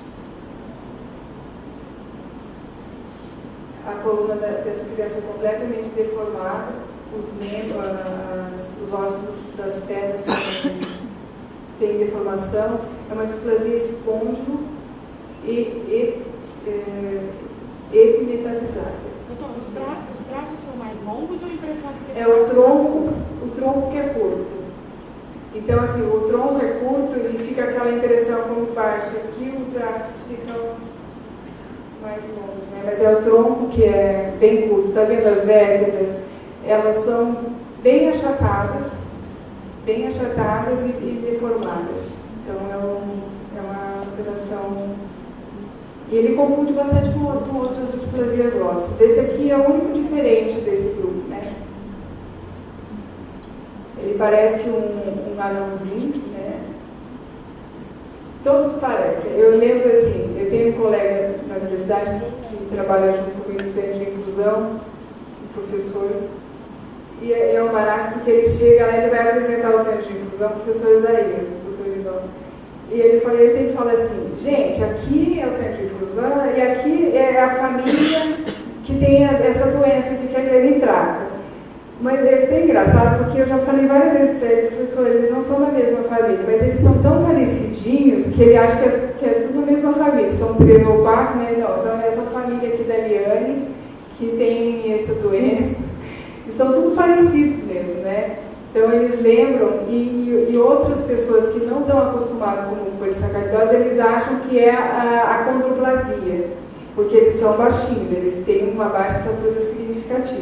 A coluna dessa criança é completamente deformada, os membros, os ossos das pernas têm deformação, é uma displasia espôndilo e epimetalizada. Doutor, os braços são mais longos ou a impressão que É o tronco que é curto. Então, assim, o tronco é curto e fica aquela impressão como baixa. Aqui os braços ficam mais longos, né? Mas é o tronco que é bem curto. Tá vendo as vértebras? Elas são bem achatadas e deformadas. Então é uma alteração. E ele confunde bastante com outras displasias ósseas. Esse aqui é o único diferente desse grupo, né? Ele parece um anãozinho, né? Todos parecem. Eu lembro assim, eu tenho um colega na da universidade, que trabalha junto comigo no centro de infusão, o professor. E é um barato porque ele chega lá e ele vai apresentar o centro de infusão, o professor Isaías, doutor Ivan. E ele sempre fala assim, gente, aqui é o centro de infusão e aqui é a família que tem essa doença aqui que ele trata. Mas é até engraçado porque eu já falei várias vezes para ele, professor, eles não são da mesma família, mas eles são tão parecidinhos que ele acha que é tudo a mesma família. São 3 ou 4, né? Não, são essa família aqui da Liane que tem essa doença. E são tudo parecidos mesmo, né? Então eles lembram, e outras pessoas que não estão acostumadas com polissacaridose, eles acham que é a condroplasia, porque eles são baixinhos, eles têm uma baixa estatura significativa.